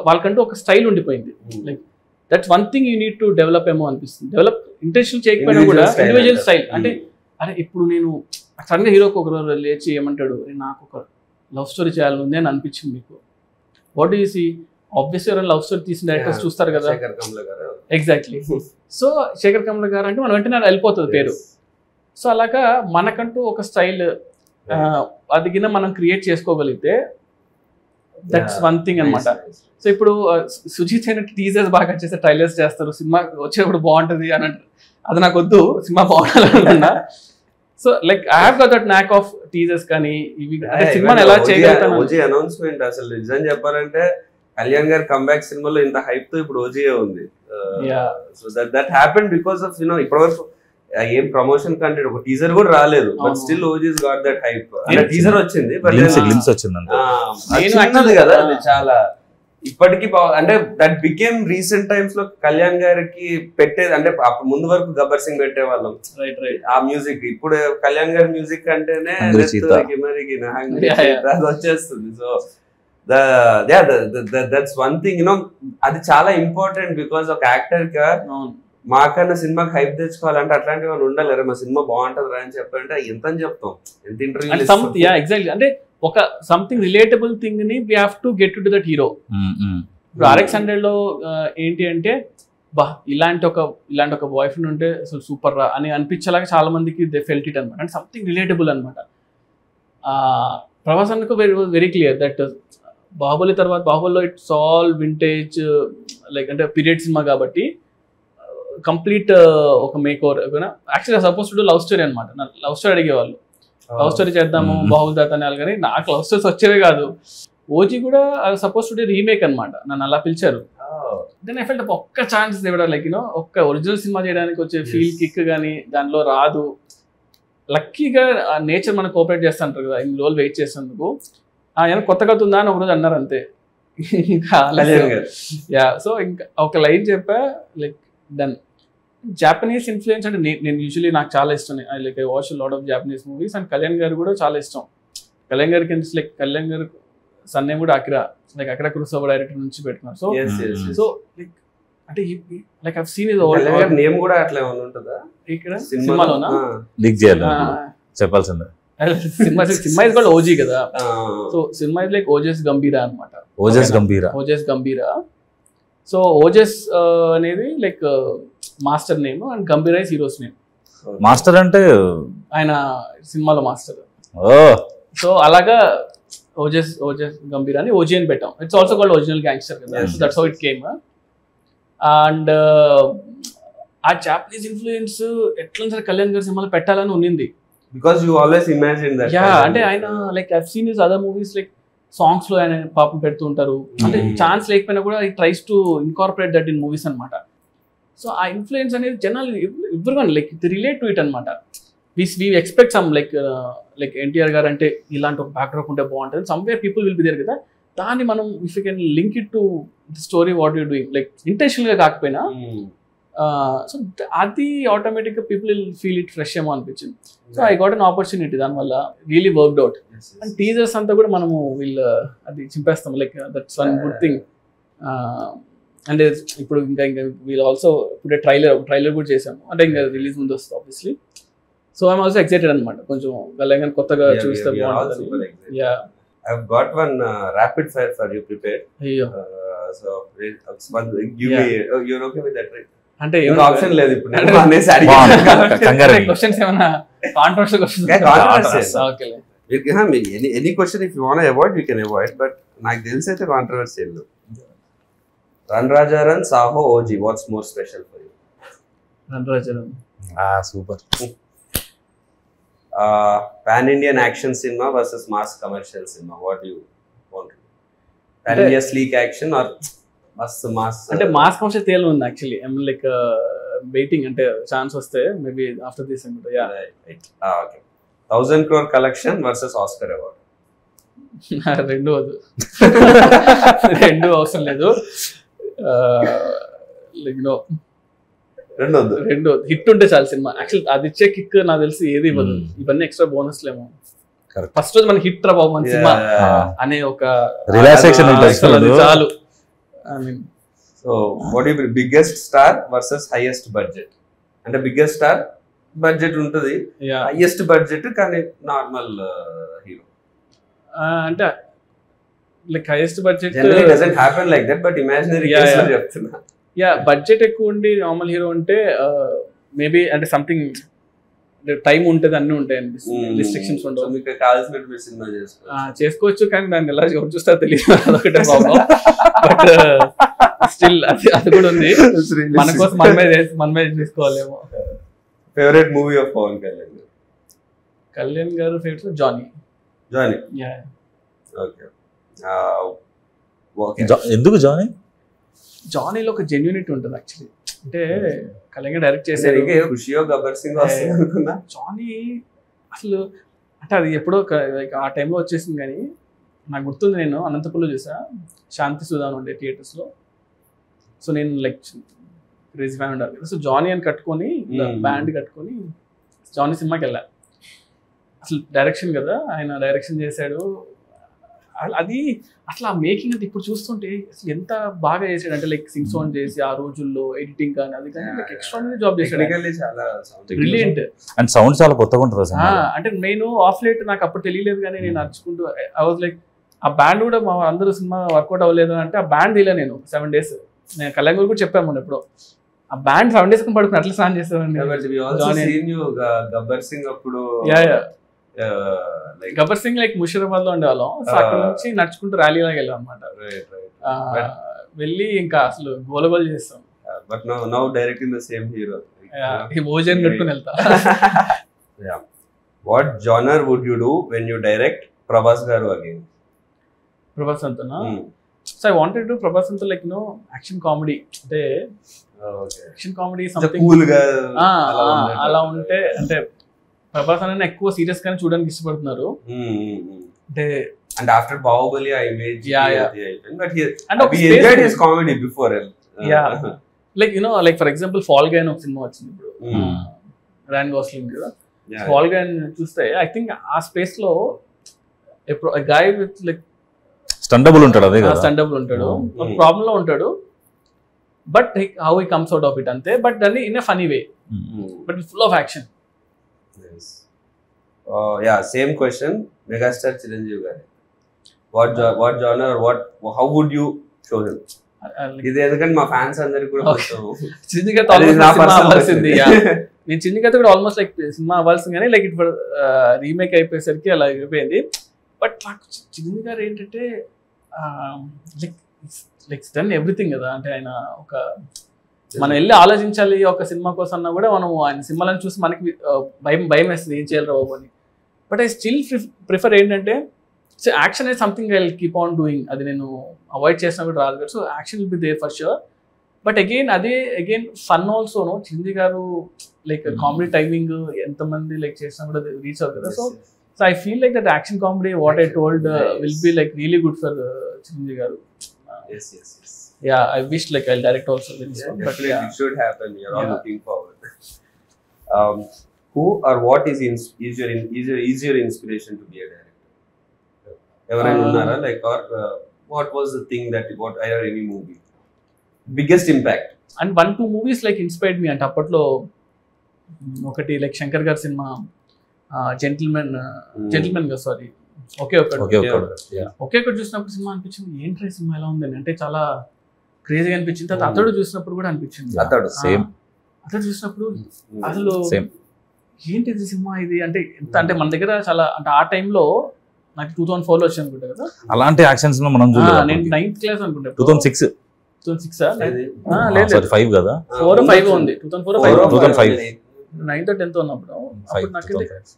వాళ్ళకంటూ ఒక స్టైల్ ఉండిపోయింది. Like that's one thing you need to develop ఏమో అనిపిస్తుంది. డెవలప్ ఇంటెన్షన్ చేయకపోయినా కూడా ఇండివిజువల్ స్టైల్. అంటే అరే ఇప్పుడు నేను సడన్గా హీరోకి ఒక రోజు లేచి ఏమంటాడు, నాకు ఒక లవ్ స్టోరీ చేయాలని ఉంది అని అనిపించింది మీకు, వాట్ యూ సీ? ఆబ్వియస్లీ ఎవరైనా లవ్ స్టోరీ తీసిన డైరెక్టర్స్ చూస్తారు కదా. ఎగ్జాక్ట్లీ. సో శేఖర్ కమల గారు అంటే మనం వెంటనే వెళ్ళిపోతుంది పేరు. సో అలాగా మనకంటూ ఒక స్టైల్ అది కింద మనం క్రియేట్ చేసుకోగలిగితే దట్స్ వన్ థింగ్ అనమాట. సో ఇప్పుడు సుజీత్ అయినట్టు టీజర్స్ బాగా చేస్తే ట్రైలర్స్ చేస్తారు, సినిమా వచ్చేటప్పుడు బాగుంటుంది అని అంటారు. అది నాకు వద్దు, సినిమా బాగుండాలనుకున్నా. So like I have got that knack of teasers కానీ ఇవి సినిమాని ఎలా చేయగలుగుతాను. ఓజీ అనౌన్స్మెంట్ అసలు నిజం చెప్పాలంటే కళ్యాణ్ గారి కంబ్యాక్ సినిమాలో ఇంత హైప్ తో ఇప్పుడు ఓజీఏ ఉంది. So that happen because of you know ఇప్పటివరకు ఏం ప్రమోషన్ కంటే ఒక టీజర్ కూడా రాలేదు, but still OGs got that hype. అంటే టీజర్ వచ్చింది, బట్ వచ్చింది కదా అది చాలా ఇప్పటికీ అంటే దట్ బికేమ్ రీసెంట్ టైమ్స్ లో కళ్యాణ్ గారికి పెట్టేది. అంటే ముందు వరకు గబ్బర్ సింగ్ పెట్టే వాళ్ళం ఆ మ్యూజిక్, ఇప్పుడు కళ్యాణ్ గారి మ్యూజిక్ అంటేనే అది వచ్చేస్తుంది. So that's one thing you know, అది చాలా ఇంపార్టెంట్. బికాస్ ఒక యాక్టర్ గా మాకన్నా సినిమాకి హైప్ తెచ్చుకోవాలంటే అట్లాంటి వాళ్ళు ఉండాలి. మా సినిమా బాగుంటది రా అని చెప్పాలంటే ఎంత అని చెప్తాం, ఎంత ఇంటర్వ్యూ. ఎగ్జాక్ట్లీ, అంటే ఒక సంథింగ్ రిలేటబుల్ థింగ్ ని we have to get to that hero. ఇప్పుడు RX100 లో ఏంటి అంటే బా ఇలాంటి ఒక బాయ్ ఫ్రెండ్ ఉంటే అసలు సూపర్ రా అని అనిపించేలాగా చాలా మందికి దే ఫెల్ట్ ఇట్ అనమాట. అంటే సంథింగ్ రిలేటబుల్ అనమాట. ప్రభాస్ అన్నకు వెరీ క్లియర్ దట్ బాహుబలి తర్వాత బాహుబలిలో ఇట్స్ ఆల్ వింటేజ్ లైక్ అంటే పీరియడ్ సినిమా కాబట్టి కంప్లీట్ ఒక మేక్ ఓవర్. యాక్చువల్గా సపోజ్ టు లవ్ స్టోరీ అనమాట. లవ్ స్టోరీ అడిగేవాళ్ళు, లవ్ స్టోరీ చేద్దాము బాహుబలి తర్వాత అనాలి, కానీ నాకు లవ్ స్టోరీస్ వచ్చేవే కాదు. ఓజీ కూడా సపోజ్ టు రీమేక్ అనమాట, నన్ను అలా పిలిచారు. దెన్ ఐ ఫెల్ట్ ఒక్క ఛాన్స్ ఇవ్వడం లైక్ యూనో ఒక్క ఒరిజినల్ సినిమా చేయడానికి వచ్చే ఫీల్ కిక్ కానీ దానిలో రాదు. లక్కీగా నేచర్ మనకు కోఆపరేట్ చేస్తా అంటారు కదా, ఇన్ని రోజులు వెయిట్ చేసేందుకు. ఏమైనా కొత్తగా ఉందా అని ఒకరోజు అన్నారు అంతే. ఇంకా సో ఇంకా ఒక లైన్ చెప్పా లైక్ డన్. జాపనీస్ ఇన్ఫ్లుయెన్స్ అంటే నేను యూజువలీ నాకు చాలా ఇష్టం. Like I watch lot of Japanese movies and Kalyan గారు కూడా చాలా ఇష్టం. కళ్యాణ్ గారికి లైక్ కళ్యాణ్ గారు సన్నే కూడా అకిరా కురోసావా డైరెక్టర్ నుంచి పెట్టుకున్నారు. సో లైక్ అంటే like I have seen his old name కూడా అట్లా ఏమైనా ఉంటుందా ఇక్కడ సినిమాలోనా లీక్ చేయాలి చెప్పాల్సిందే. సినిమా ఇస్ కాల్డ్ ఓజీ కదా. So cinema is like Ojas గంభీరా అనమాట. ఓజస్ గంభీరా. సో ఓజస్ అనేది like master name and గంభీరా is heroes name. Master అంటే ఆయన సినిమాలో మాస్టర్. సో అలాగా ఓజస్ గంభీరా అని ఓజీ అని పెట్టాం. It's also called original gangster కదా. So that's how it came. And ఆ జాపనీస్ ఇన్ఫ్లుయెన్స్ ఎట్లా సరే కళ్యాణ్ గారి సినిమాలో పెట్టాలని ఉన్నింది. Because you always imagine that. Yeah, అంటే ఆయన like I've seen his other movies like songs లో ఆయన పాపం పెడుతూ ఉంటారు. అంటే ఛాన్స్ లేకపోయినా కూడా ఈ tries to incorporate that in movies అనమాట. సో ఆ ఇన్ఫ్లుయెన్స్ అనేది జనాలు everyone like relate to it అనమాట. We expect some like NTR garu అంటే ఇలాంటి ఒక బ్యాక్డ్రాప్ ఉంటే బాగుంటుంది. Somewhere people will be there కదా. దాన్ని మనం if you can link it to the story what you doing like ఇంటెన్షనల్గా కాకపోయినా సో అది ఆటోమేటిక్గా people will feel it fresh ఏమో అనిపించింది. So I got an opportunity, దానివల్ల really worked out. And teasers అంతా కూడా మనము అది చింపేస్తాం like that's one good thing. అంటే ఇప్పుడు ఇంకా వీళ్ళు ఆల్సో ఇప్పుడే ట్రైలర్ కూడా చేసాము, అంటే ఇంకా రిలీజ్ ముందు వస్తుంది obviously. So I'm also excited అనమాట, కొంచెం కళ్యాణ్ కొత్తగా చూస్తే బాగుంటుంది. Yeah, I've got one rapid fire for you prepared. అయ్యో, So give me. You're okay with that, right? అంటే ఆప్షన్ లేదు ఇప్పుడు నేను అనేసి అడిగాను. క్వశ్చన్స్ ఏమైనా controversial questions? Okay, any question if you want to avoid you can avoid, but నాకు తెలిసి అయితే controversial. Run Raja run, Saaho, OG, what's more special for you? Run Raja run. Super. Pan Indian action cinema versus mass commercial cinema, what you want? Pan India sleek action or మస్త్ mass? అంటే mass commercial తేలి ఉంది actually. I mean like waiting, అంటే chance వస్తే maybe after this అనుకుంటా. Ya, okay. 1000 crore collection versus Oscar award? రెండు వద్దు, రెండు అవసరం లేదు. లైక్ నో, రెండు హిట్ ఉంటే చాలు సినిమా. యాక్చువల్ అది ఇచ్చే కిక్ నాకు తెలిసి ఏది ఇవ్వదు. ఇవన్నీ ఎక్స్ట్రా బోనస్లేమో. ఫస్ట్ రోజు మనకి హిట్ రా బాబు మన సినిమా అనే ఒక రిలాక్సేషన్ చాలు. I mean, so what you biggest star versus highest budget? అంటే బిగ్గెస్ట్ స్టార్ బడ్జెట్ ఉంటుంది, హైయెస్ట్ బడ్జెట్ కానీ నార్మల్ హీరో. అంటే like highest budget doesn't happen like that, but imaginary case లో చెప్తున్నా. యా, బడ్జెట్ ఎక్కువ ఉండి నార్మల్ హీరో అంటే maybe అంటే సంథింగ్ టైం ఉంటుంది, అన్నీ ఉంటాయి అనిపిస్తుంది, రిస్ట్రిక్షన్స్ ఉండవు. మీకు కావాల్సినట్టు మీరు సినిమా చేసుకోవచ్చు, కానీ దాన్ని ఎలా ఎవరు చూస్తారో తెలియదు, అదొకటే ప్రాబ్లం. బట్ స్టిల్ అది కూడా ఉంది, మన కోసం మనమే తీసుకోవాలేమో. Favourite movie of Pawan Kalyan garu? Kalyan garu favourite Johnny. Yeah, okay. ఎందుకు జానీ? జానీలో ఒక జెన్యూనిటీ ఉంటుంది యాక్చువల్లీ. అంటే కళ్యాణ్ డైరెక్ట్ చేశారు, ఖుషియో గబ్బర్ సింగ్ వస్తుంది అనుకున్నా. జానీ అసలు అంటే అది ఎప్పుడో ఆ టైంలో వచ్చేసింది, కానీ నాకు గుర్తుంది, నేను అనంతపురంలో చూసా, శాంతి సుధాన్ ఉండే థియేటర్స్లో. సో నేను లైక్ క్రేజీ ఫ్యాన్ ఉండాలి కదా. సో జానీ అని కట్టుకొని బ్యాండ్ కట్టుకొని జానీ సినిమాకి వెళ్ళా. అసలు డైరెక్షన్ కదా, ఆయన డైరెక్షన్ చేశాడు. అది అట్లా మేకింగ్ అంటే ఇప్పుడు చూస్తుంటే అసలు ఎంత బాగా చేసాడు అంటే, లైక్ సింగ్ సౌండ్ చేసి ఆ రోజుల్లో ఎడిటింగ్ కానీ అది కానీ లైక్ ఎక్స్ట్రాడినరీ జాబ్ చేశాడు. బ్రిలియంట్. అండ్ సౌండ్ చాలా కొత్తగా ఉంటుంది. అంటే నేను ఆఫ్ లైట్ నాకు అప్పుడు తెలియలేదు, కానీ నేను నడుచుకుంటూ ఐ వాజ్ లైక్, ఆ బ్యాండ్ కూడా మా అందరూ సినిమా వర్కౌట్ అవ్వలేదు అంటే ఆ బ్యాండ్ తీయలే నేను 7 days. నేను కళ్యాణ్ గారు కూడా చెప్పాము ఎప్పుడో, ఆ బ్యాండ్ 7 days పడుకుని అట్లా స్నాన్ చేసేవాడిని. గబ్బర్ సింగ్ అప్పుడు గబ్బర్ సింగ్ లైక్ ముషీరాబాద్ లో ఉండేవాళ్ళం. సో అక్కడ నుంచి నడుచుకుంటూ ర్యాలీ లాగా వెళ్ళాం అనమాట. వెళ్ళి ఇంకా అసలు గోలగోలు చేస్తాం. But now directing the same hero, భోజనం కట్టుకుని వెళ్తా. What genre would you do when you direct Prabhas garu again? Prabhas అంతనా? So I wanted to Prabhas అంతా లైక్ నో యాక్షన్ కామెడీ, అంటే యాక్షన్ కామెడీ సంథింగ్ అలా ఉంటే. అంటే ప్రభాస్ అనే ఎక్కువ సీరియస్ గానే చూడడానికి ఇష్టపడుతున్నారు. అంటే ఆఫ్టర్ బాహుబలి ఆ ఇమేజ్, బట్ అంటే we enjoyed his comedy before. Like you know, like for example Fall Guy అని ఒక సినిమా వచ్చింది ఇప్పుడు, రాయన్ గోస్లింగ్ కదా. ఫాల్ గై చూస్తే ఐ థింక్ ఆ స్పేస్ లో ఎప్పుడు గాయ్ విత్ లైక్ స్టండబుల్ ఉంటాడు, అదే కదా, స్టండబుల్ ఉంటాడు, ఒక ప్రాబ్లం లో ఉంటాడు, but how he comes out of it అంతే. బట్ దాన్ని in a funny way, but full of action. Same question, megastar Chiranjeevi garu, what genre or how would you show him? ఇది ఎందుకంటే మా ఫ్యాన్స్ అందరికి కూడా చిన్ని కథ అవ్వాల్సింది. నేను చిన్ని కథ కూడా ఆల్మోస్ట్ లైక్ సినిమా అవ్వాల్సింది, కానీ లైక్ ఇప్పుడు రీమేక్ అయిపోయేసరికి అలా అయిపోయింది. బట్ నాకు చిన్ని గారు ఏంటంటే లైక్ డన్ ఎవ్రీథింగ్ కదా. అంటే ఆయన ఒక మనం వెళ్ళి ఆలోచించాలి ఒక సినిమా కోసం అన్నా కూడా మనం ఆయన సినిమాలను చూసి మనకి భయం వేస్తుంది, ఏం చేయాలి బాబు అని. బట్ ఐ స్టిల్ ప్రిఫర్ ఏంటంటే, సో యాక్షన్ అనేది something I will keep on doing. అది నేను అవాయిడ్ చేసినా కూడా రాదు కదా. So action will be there for sure. But again fun ఆల్సోను. Chiranjeevi garu like comedy timing ఎంతమంది లైక్ చేసినా కూడా రీచ్ అవుతుంది కదా. So I feel like that action comedy what I told will be like really good for Chiranjeevi garu. Yeah, I wish like I'll direct also this one, but yeah, it should happen. You're all looking forward. Who or what is your inspiration to be a director? Ever unnara like, or what was the thing that what are any movie? Biggest impact. And 1-2 movies like inspired me అంటే అప్పట్లో ఒకటి like Shankar గారి cinema gentlemen గా sorry ఒకే ఒకటి చూసినప్పుడు cinema అనిపించింది ఏంటి cinema ఎలా ఉందని, అంటే చాలా క్రేజీగా అనిపించింది. తర్వాత అతడు చూసినప్పుడు కూడా అనిపించింది. అతడు చూసినప్పుడు అసలు ఏంటిది సినిమా ఇది అంటే ఎంత అంటే మన దగ్గర చాలా అంటే ఆ టైంలో నాకు 2004లో వచ్చి అనుకుంటా కదా అలాంటి యాక్షన్స్ మనం నేను 9th క్లాస్ అనుకుంటా. 2006 లేదు 5 కదా 4 5 ఉంది 2005 9th 10th ఉన్నప్పుడు. అప్పుడు నాకు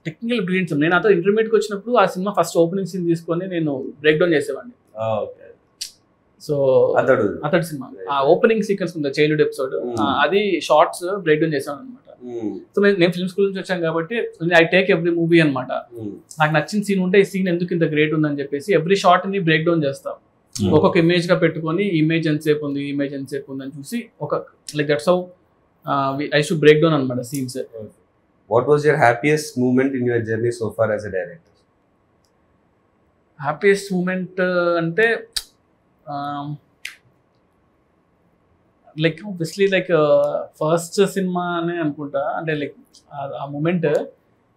టెక్నికల్ బ్రిలియన్స్. నేను అతను ఇంటర్మీడియట్కి వచ్చినప్పుడు ఆ సినిమా ఫస్ట్ ఓపెనింగ్ సీన్ తీసుకొని నేను బ్రేక్ డౌన్ చేసేవాడిని. సో అతడు సినిమా ఆ ఓపెనింగ్ సీక్వెన్స్ ఉంది చైల్డ్హుడ్ ఎపిసోడ్, అది షార్ట్స్ బ్రేక్ డౌన్ చేసాను అనమాట. సో నేను ఫిల్మ్ స్కూల్ నుంచి వచ్చాను కాబట్టి ఐ టేక్ ఎవ్రీ మూవీ అనమాట. నాకు నచ్చిన సీన్ ఉంటే ఈ సీన్ ఎందుకు ఇంత గ్రేట్ ఉందని చెప్పేసి ఎవ్రీ షార్ట్ ని బ్రేక్ డౌన్ చేస్తాం. ఒక్కొక్క ఇమేజ్ గా పెట్టుకొని ఇమేజ్ ఎంతసేపు ఉంది ఇమేజ్ ఎంతసేపు ఉంది అని చూసి ఒక like that's how I should break down అనమాట scenes. What was your happiest moment in your journey so far as a director? Happiest moment అంటే like obviously like first cinema అనే అనుకుంటా. అంటే లైక్ ఆ మూమెంట్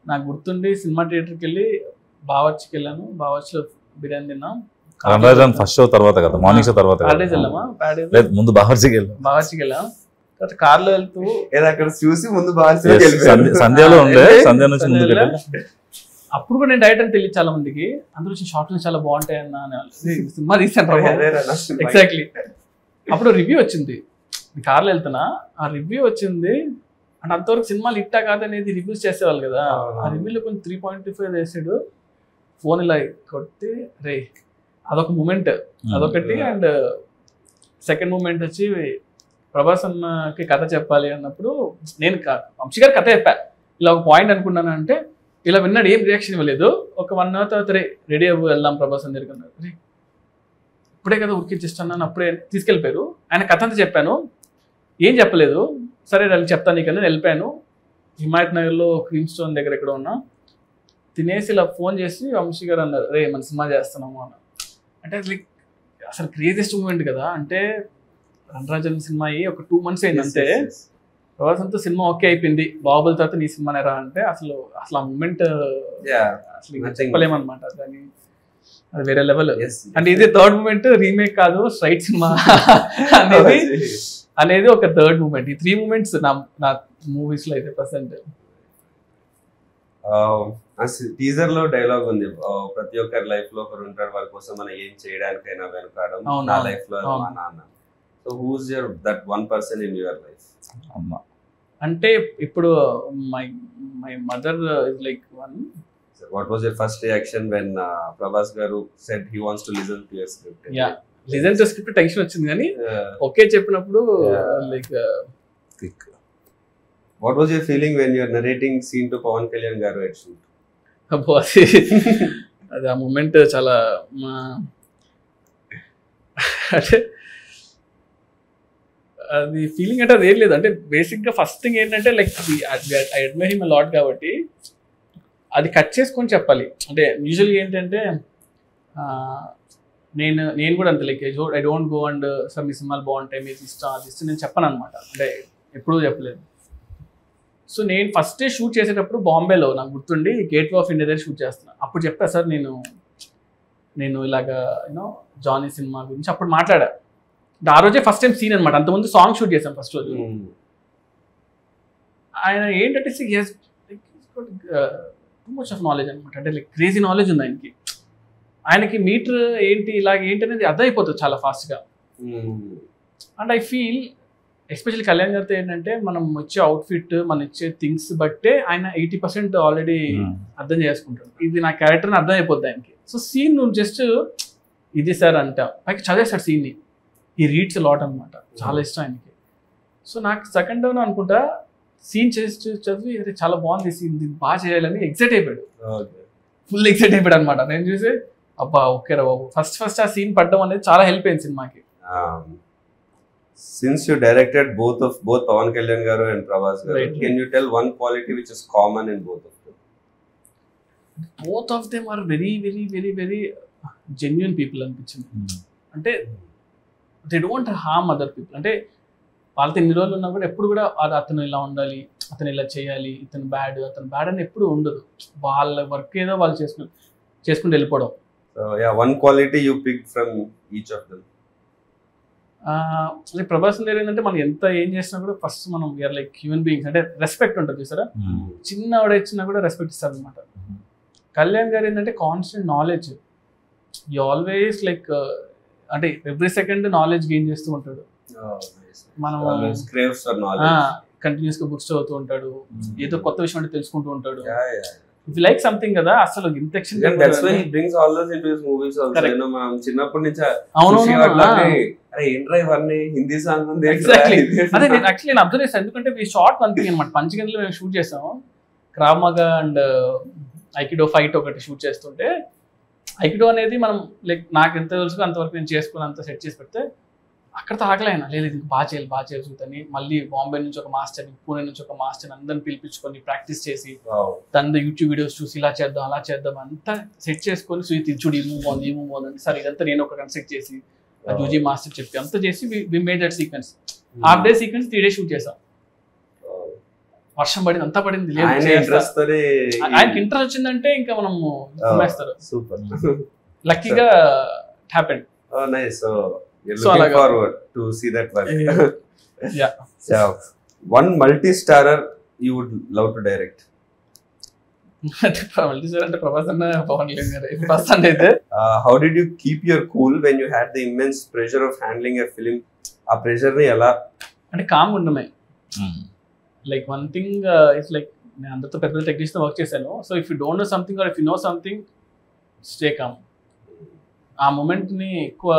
నాకు గుర్తుండి సినిమా థియేటర్కి వెళ్ళి బావర్చికి వెళ్ళాను. బావర్చిలో బిర్యానీ తిన్నాం. ఫస్ట్ షో తర్వాత కదా మార్నింగ్ షో తర్వాత ప్యాడేజ్ వెళ్ళామా ముందు బావర్చికి వెళ్ళాం. తర్వాత కార్లో వెళ్తూ అక్కడ చూసి ముందు సంధ్యలో ఉండే సంధ్య నుంచి ముందు అప్పుడు కూడా నేను డైరెక్ట్ అని తెలియదు చాలా మందికి. అందరూ వచ్చి షార్ట్లు చాలా బాగుంటాయి అన్న సినిమా తీసాను ఎగ్జాక్ట్లీ. అప్పుడు రివ్యూ వచ్చింది, కార్లో వెళ్తున్నా ఆ రివ్యూ వచ్చింది. అంటే అంతవరకు సినిమాలు ఇట్టా కాదనేది రివ్యూస్ చేసేవాళ్ళు కదా. ఆ రివ్యూలో కొంచెం 3.25 వేసాడు. ఫోన్ ఇలా కొట్టి రే అదొక మూమెంట్ అదొకటి. అండ్ సెకండ్ మూమెంట్ వచ్చి ప్రభాస్ అన్నకి కథ చెప్పాలి అన్నప్పుడు నేను వంశీ గారి కథ చెప్పా. ఇలా ఒక పాయింట్ అనుకున్నాను అంటే ఇలా విన్నాడు, ఏం రియాక్షన్ ఇవ్వలేదు. ఒక 1 hour తర్వాత రెడీ అవ్వు వెళ్దాం ప్రభాస్ అని తిరుగుతున్నారు. ఇప్పుడే కదా ఉరికిచ్చిస్తున్నాను అప్పుడే తీసుకెళ్ళిపోయారు. ఆయన కథ అంతా చెప్పాను, ఏం చెప్పలేదు. సరే వెళ్ళి చెప్తాను నీకన్నా వెళ్ళిపోయాను. హిమాయత్ నగర్లో క్రీమ్ స్టోన్ దగ్గర ఎక్కడ ఉన్నా తినేసి ఇలా ఫోన్ చేసి వంశీ గారు అన్నారు రే మన సినిమా చేస్తున్నాము అన్న. అంటే లైక్ అసలు క్రేజియస్ట్ మూమెంట్ కదా. అంటే రణరాజన్ సినిమా అయ్యి ఒక 2 months అయింది అంతే. ప్రభాస్ అంతా సినిమా ఓకే అయిపోయింది, బాహుబలి తర్వాత నీ సినిమానే రా అంటే అసలు ఆ మూమెంట్ అసలు చెప్పలేమన్నమాట. దాన్ని అది వేరే లెవెల్. అంటే ఇది థర్డ్ మూమెంట్, రీమేక్ కాదు స్ట్రైట్ సినిమా అనేది ఒక థర్డ్ మూమెంట్. ఈ 3 మూమెంట్స్ నా మూవీస్ లో అయితే ప్రెసెంట్. టీజర్ లో డైలాగ్ ఉంది, ప్రతి ఒక్కరి లైఫ్ లో ఒకరు ఉంటాడు వారి కోసం మనం ఏం చేయడానికైనా వెనుకాడం, నా లైఫ్ లో మా నాన్న. So who's your that one person in your life? అంటే ఇప్పుడు my mother is like one. What was your first reaction when Prabhas garu said he wants to listen to your script? Yeah, listen to script tension వచ్చింది కానీ okay చెప్పినప్పుడు like what was your feeling when you are narrating scene to Pawan Kalyan garu at shoot? అబ్బో అది ఆ moment చాలా అంటే అది feeling అంటే అది ఏం లేదు. అంటే బేసిక్గా ఫస్ట్ థింగ్ ఏంటంటే like I admire him lot కాబట్టి అది కట్ చేసుకొని చెప్పాలి. అంటే యూజువల్గా ఏంటంటే నేను కూడా అంతే like I don't go and sir మీ సినిమాలు బాగుంటాయి మీకు ఇష్టం అది ఇష్టం నేను చెప్పను అనమాట. అంటే ఎప్పుడూ చెప్పలేదు. సో నేను ఫస్ట్ డే షూట్ చేసేటప్పుడు బాంబేలో నాకు గుర్తుండి గేట్వే ఆఫ్ ఇండియా దగ్గర షూట్ చేస్తున్నాను. అప్పుడు చెప్పా సార్ నేను ఇలాగా యూనో జానీ సినిమా గురించి అప్పుడు మాట్లాడా. ఆ రోజే ఫస్ట్ టైం సీన్ అనమాట. అంతకుముందు సాంగ్ షూట్ చేశాను ఫస్ట్ రోజు. ఆయన ఏంటంటే టూ మచ్ ఆఫ్ నాలెడ్జ్ అనమాట. అంటే లైక్ క్రేజీ నాలెడ్జ్ ఉంది ఆయనకి. ఆయనకి మీటర్ ఏంటి ఇలాగ ఏంటి అనేది అర్థమైపోతుంది చాలా ఫాస్ట్గా. And I feel especially Kalyan గారితో ఏంటంటే మనం వచ్చే అవుట్ఫిట్ మనం ఇచ్చే థింగ్స్ బట్టే ఆయన 80% ఆల్రెడీ అర్థం చేసుకుంటాడు. ఇది నా క్యారెక్టర్ని అర్థం అయిపోద్ది ఆయనకి. సో సీన్ నువ్వు జస్ట్ ఇది సార్ అంటా పైకి చదివేస్తాడు సీన్ని. ఈ రీడ్స్ లాట్ అనమాట, చాలా ఇష్టం ఆయనకి. సో నాకు సెకండ్ డౌన్ అనుకుంటా సీన్ చేసి చదివి అదే చాలా బాగుంది సీన్ దీన్ని బాగా చేయాలని ఎక్సైట్ అయిపోయాడు, ఫుల్ ఎక్సైట్ అయిపోయాడు అనమాట. నేను చూసి అబ్బా ఓకే రా బాబు ఫస్ట్ ఆ సీన్ పడడం అనేది చాలా హెల్ప్ అయింది సినిమాకి. Since you directed both Pawan Kalyan garu and Prabhas garu, right. Can you tell one quality which is common in both of them? Both of them are very very very very genuine people అనిపించింది. అంటే they don't harm other people. అంటే వాళ్ళతో ఇన్ని రోజులు ఉన్నా కూడా ఎప్పుడు కూడా అతను ఇలా ఉండాలి, అతను ఇలా చేయాలి, అతను బ్యాడ్ అని ఎప్పుడు ఉండదు. వాళ్ళ వర్క్ ఏదో వాళ్ళు చేసుకుంటూ వెళ్ళిపోవడం. one quality you picked from each of them. Prabhas గారు ఏంటంటే మనం ఎంత ఏం చేసినా కూడా ఫస్ట్ మనం వీఆర్ లైక్ హ్యూమన్ బీయింగ్స్, అంటే రెస్పెక్ట్ ఉంటుంది చూసారా, చిన్న ఆవిడ ఇచ్చినా కూడా రెస్పెక్ట్ ఇస్తారు అనమాట. కళ్యాణ్ గారు ఏంటంటే constant knowledge, you always like అంటే ఎవ్రీ సెకండ్ నాలెడ్జ్ గెయిన్ చేస్తూ ఉంటాడు. మనం కంటిన్యూస్ గా బుక్స్ చదువుతూ ఉంటాడు, ఏదో కొత్త విషయం అంటే తెలుసుకుంటూ ఉంటాడు. ఇఫ్ లైక్ సంథింగ్ కదా అసలు ఇంటెక్షన్ చిన్నప్పటి నుంచి హిందీ సాంగ్ ఉంది. అదే నేను యాక్చువల్లీ నేను అబ్జర్వ్ చేస్తాను, ఎందుకంటే ఈ షార్ట్ వన్ థింగ్ అనమాట. పంచగంటలో మేము షూట్ చేసాము, క్రావ్ మగా అండ్ ఐకిడో ఫైట్ ఒకటి షూట్ చేస్తుంటే, ఐకిడో అనేది మనం లైక్ నాకు ఎంత తెలుసు అంతవరకు నేను చేసుకుని అంత సెట్ చేసి పెడితే అక్కడ తాగలేనా లేదు ఇది బాగా చేయాలి చూద్దని మళ్ళీ బాంబే నుంచి ఒక మాస్టర్, పూణే నుంచి ఒక మాస్టర్ అందరిని పిలిపించుకొని ప్రాక్టీస్ చేసి తన యూట్యూబ్ వీడియోస్ చూసి ఇలా చేద్దాం అలా చేద్దాం అంతా సెట్ చేసుకొని చూడు ఈ మూవ్ బాగుంది సార్, ఇదంతా నేను ఒక కన్సెప్ట్ చేసి జూజీ మాస్టర్ చెప్పి అంతా చేసి we made that sequence. Half day sequence 3 days shoot చేసాం. వర్షం పడింది, అంతా పడింది, లేదు ఆయనకి ఇంట్రెస్ట్ వచ్చిందంటే ఇంకా మనం వేస్తారు. లక్కీగా happened. You're looking forward to see that work. Yeah. So, one multi-starrer you would love to direct. Multi-starrer ante Prabhas anna Pawan Kalyan garu. First ante how did you keep your cool when you had the immense pressure of handling a film? ఆ pressure ni ela ante calm undame. Like one thing is like నేను అందరితో పెద్ద technician work చేశాను. So if you don't know something or if you know something stay calm. ఆ moment ని ఎక్కువ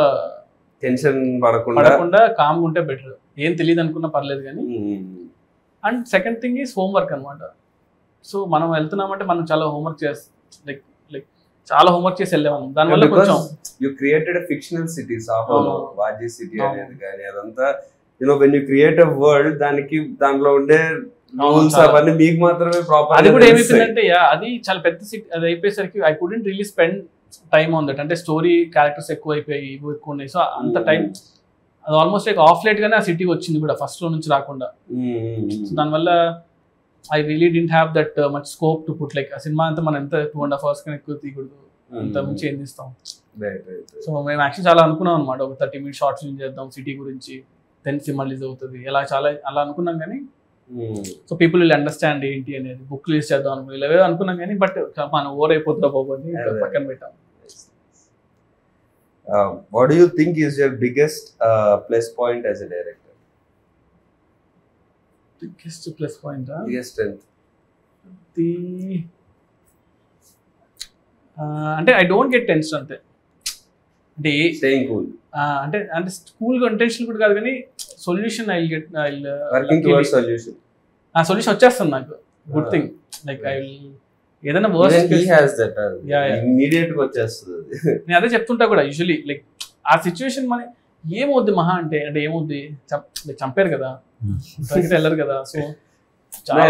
tension పడకుండా కామ్గా ఉంటే బెటర్. ఏం తెలియదు అనుకున్నా పర్లేదు కానీ. And second thing is homework అనమాట. సో మనం వెళ్తున్నామంటే మనం చాలా హోంవర్క్ లైక్ చాలా హోంవర్క్ చేసి వెళ్ళేవాళ్ళం. దానివల్ల కొంచెం యూ క్రియేటెడ్ ఫిక్షనల్ సిటీస్, వాజీ సిటీ అనేది కానీ అదంతా you know when you create a world దాంట్లో ఉండే రూల్స్ అవన్నీ మీకు మాత్రమే ప్రాపర్. అది కూడా ఏమైపోయిందంటే అది చాలా పెద్ద సిటీ. అది అయిపోయేసరికి I couldn't really spend time on that. అంటే స్టోరీ క్యారెక్టర్స్ ఎక్కువ అయిపోయి ఎక్కువ ఉన్నాయి. సో అంత టైం అది ఆల్మోస్ట్ లైక్ ఆఫ్ లైట్ గానే ఆ సిటీ వచ్చింది కూడా ఫస్ట్ లో నుంచి రాకుండా. సో దానివల్ల I really didn't have that much scope to put like ఆ సినిమా అంతా మనం ఎంత 2.5 hours కన్నా ఎక్కువ తీయకూడదు, అంత మంచి ఏం తీస్తాం. సో మేము యాక్చువల్లీ చాలా అనుకున్నాం అనమాట, ఒక 30 minutes షార్ట్స్ చేద్దాం సిటీ గురించి, దెన్ సినిమా రిలీజ్ అవుతుంది అలా అనుకున్నాం కానీ సో పీపుల్ విల్ అండర్స్టాండ్ ఏంటి అనేది. బుక్ రిలీజ్ చేద్దాం అనుకున్నాం, ఇలా అనుకున్నాం కానీ బట్ మనం ఓవర్ అయిపోతుందా పోనీ పక్కన పెట్టాం. What do you think is your biggest plus point as a director? Biggest plus point, biggest strength. అంటే I don't get tension అంతే. అంటే staying cool. అంటే కూల్ గా టెన్షన్ కూడా కాదు కానీ సొల్యూషన్ working towards solution. ఆ సొల్యూషన్ వచ్చేస్తుంది నాకు. Good thing like I will ఏదైనా వర్స్ట్ ఇమీడియట్ గా వచ్చేస్తుంది. నేను అదే చెప్తుంటా కూడా యూజువలీ లైక్ ఆ సిచ్యువేషన్ మన ఏమవుద్ది మహా అంటే ఏమవుద్ది చంపారు కదా, వెళ్ళరు కదా. సో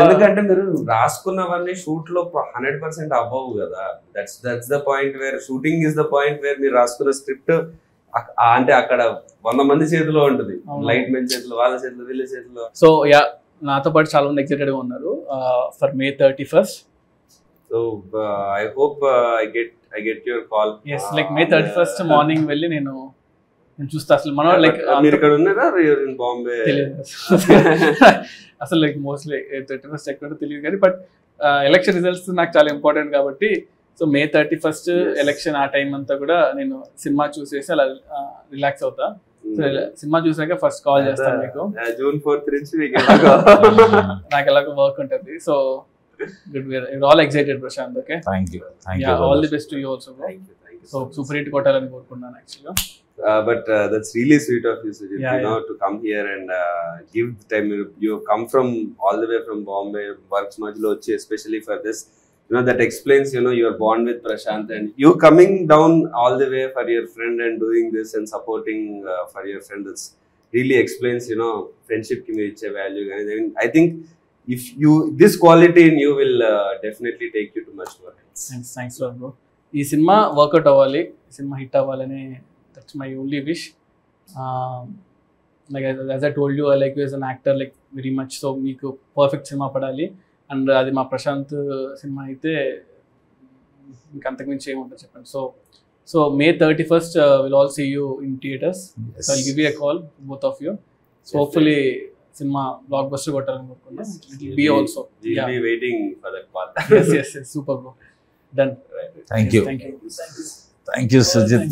ఎందుకంటే మీరు రాసుకున్నవన్నీ షూట్ లో 100% అవ్వవు కదా. That's the point where shooting is the point where మీరు రాసుకున్న స్క్రిప్ట్ అంటే అక్కడ 100 మంది చేతిలో ఉంటుంది, లైట్ మెన్ చేతిలో, వాళ్ళ చేతిలో, వీళ్ళ చేతిలో. సో నాతో పాటు చాలా మంది ఎక్సైటెడ్ గా ఉన్నారు for May 31st. So I hope I get your call. Yes, like May 31st morning వెళ్ళి నేను చూస్తా. అసలు మనం లైక్ మీరు ఇక్కడ ఉన్నారా, you're in Bombay? అసలు లైక్ మోస్ట్లీ 31st ఎక్కడ తెలియదు కానీ బట్ ఎలక్షన్ రిజల్ట్స్ నాకు చాలా ఇంపార్టెంట్ కాబట్టి సో May 31st ఎలక్షన్ ఆ టైం అంతా కూడా నేను సినిమా చూసేసి అలా రిలాక్స్ అవుతా. సినిమా చూసాక ఫస్ట్ కాల్ చేస్తాను మీకు. June 4th నుంచి నాకు ఎలాగో వర్క్ ఉంటుంది. So good, we're all excited Prashant. Okay, thank you all the best to you also. Thank you so super hit kotalani korukunnan actually. But that's really sweet of you, Sujit, to come here and give the time. You have come from all the way from Bombay, works majlo vachi especially for this. That explains you are born with Prashant, and you coming down all the way for your friend and doing this and supporting for your friend. That's really explains friendship ki meer iche value. And I think if this quality in you will definitely take you to much more heights. Thanks lot bro. ఈ cinema work out అవ్వాలి, cinema hit అవ్వాలని that's my only wish. like as I told you, I like you as an actor like very much. So మీకు perfect cinema పడాలి, and అది మా Prashanth cinema అయితే ఇంకంతకుమించి ఏముంటుంది చెప్పండి. So May 31st we'll all see you in theaters. So I'll give you a call, both of you. So hopefully cinema blockbuster కొట్టాలని కోరుకుంటున్నాం. It will be also. We'll be waiting for that call. Yes, super bro. Done. Thank you. Thank you. Thank you, Sujit.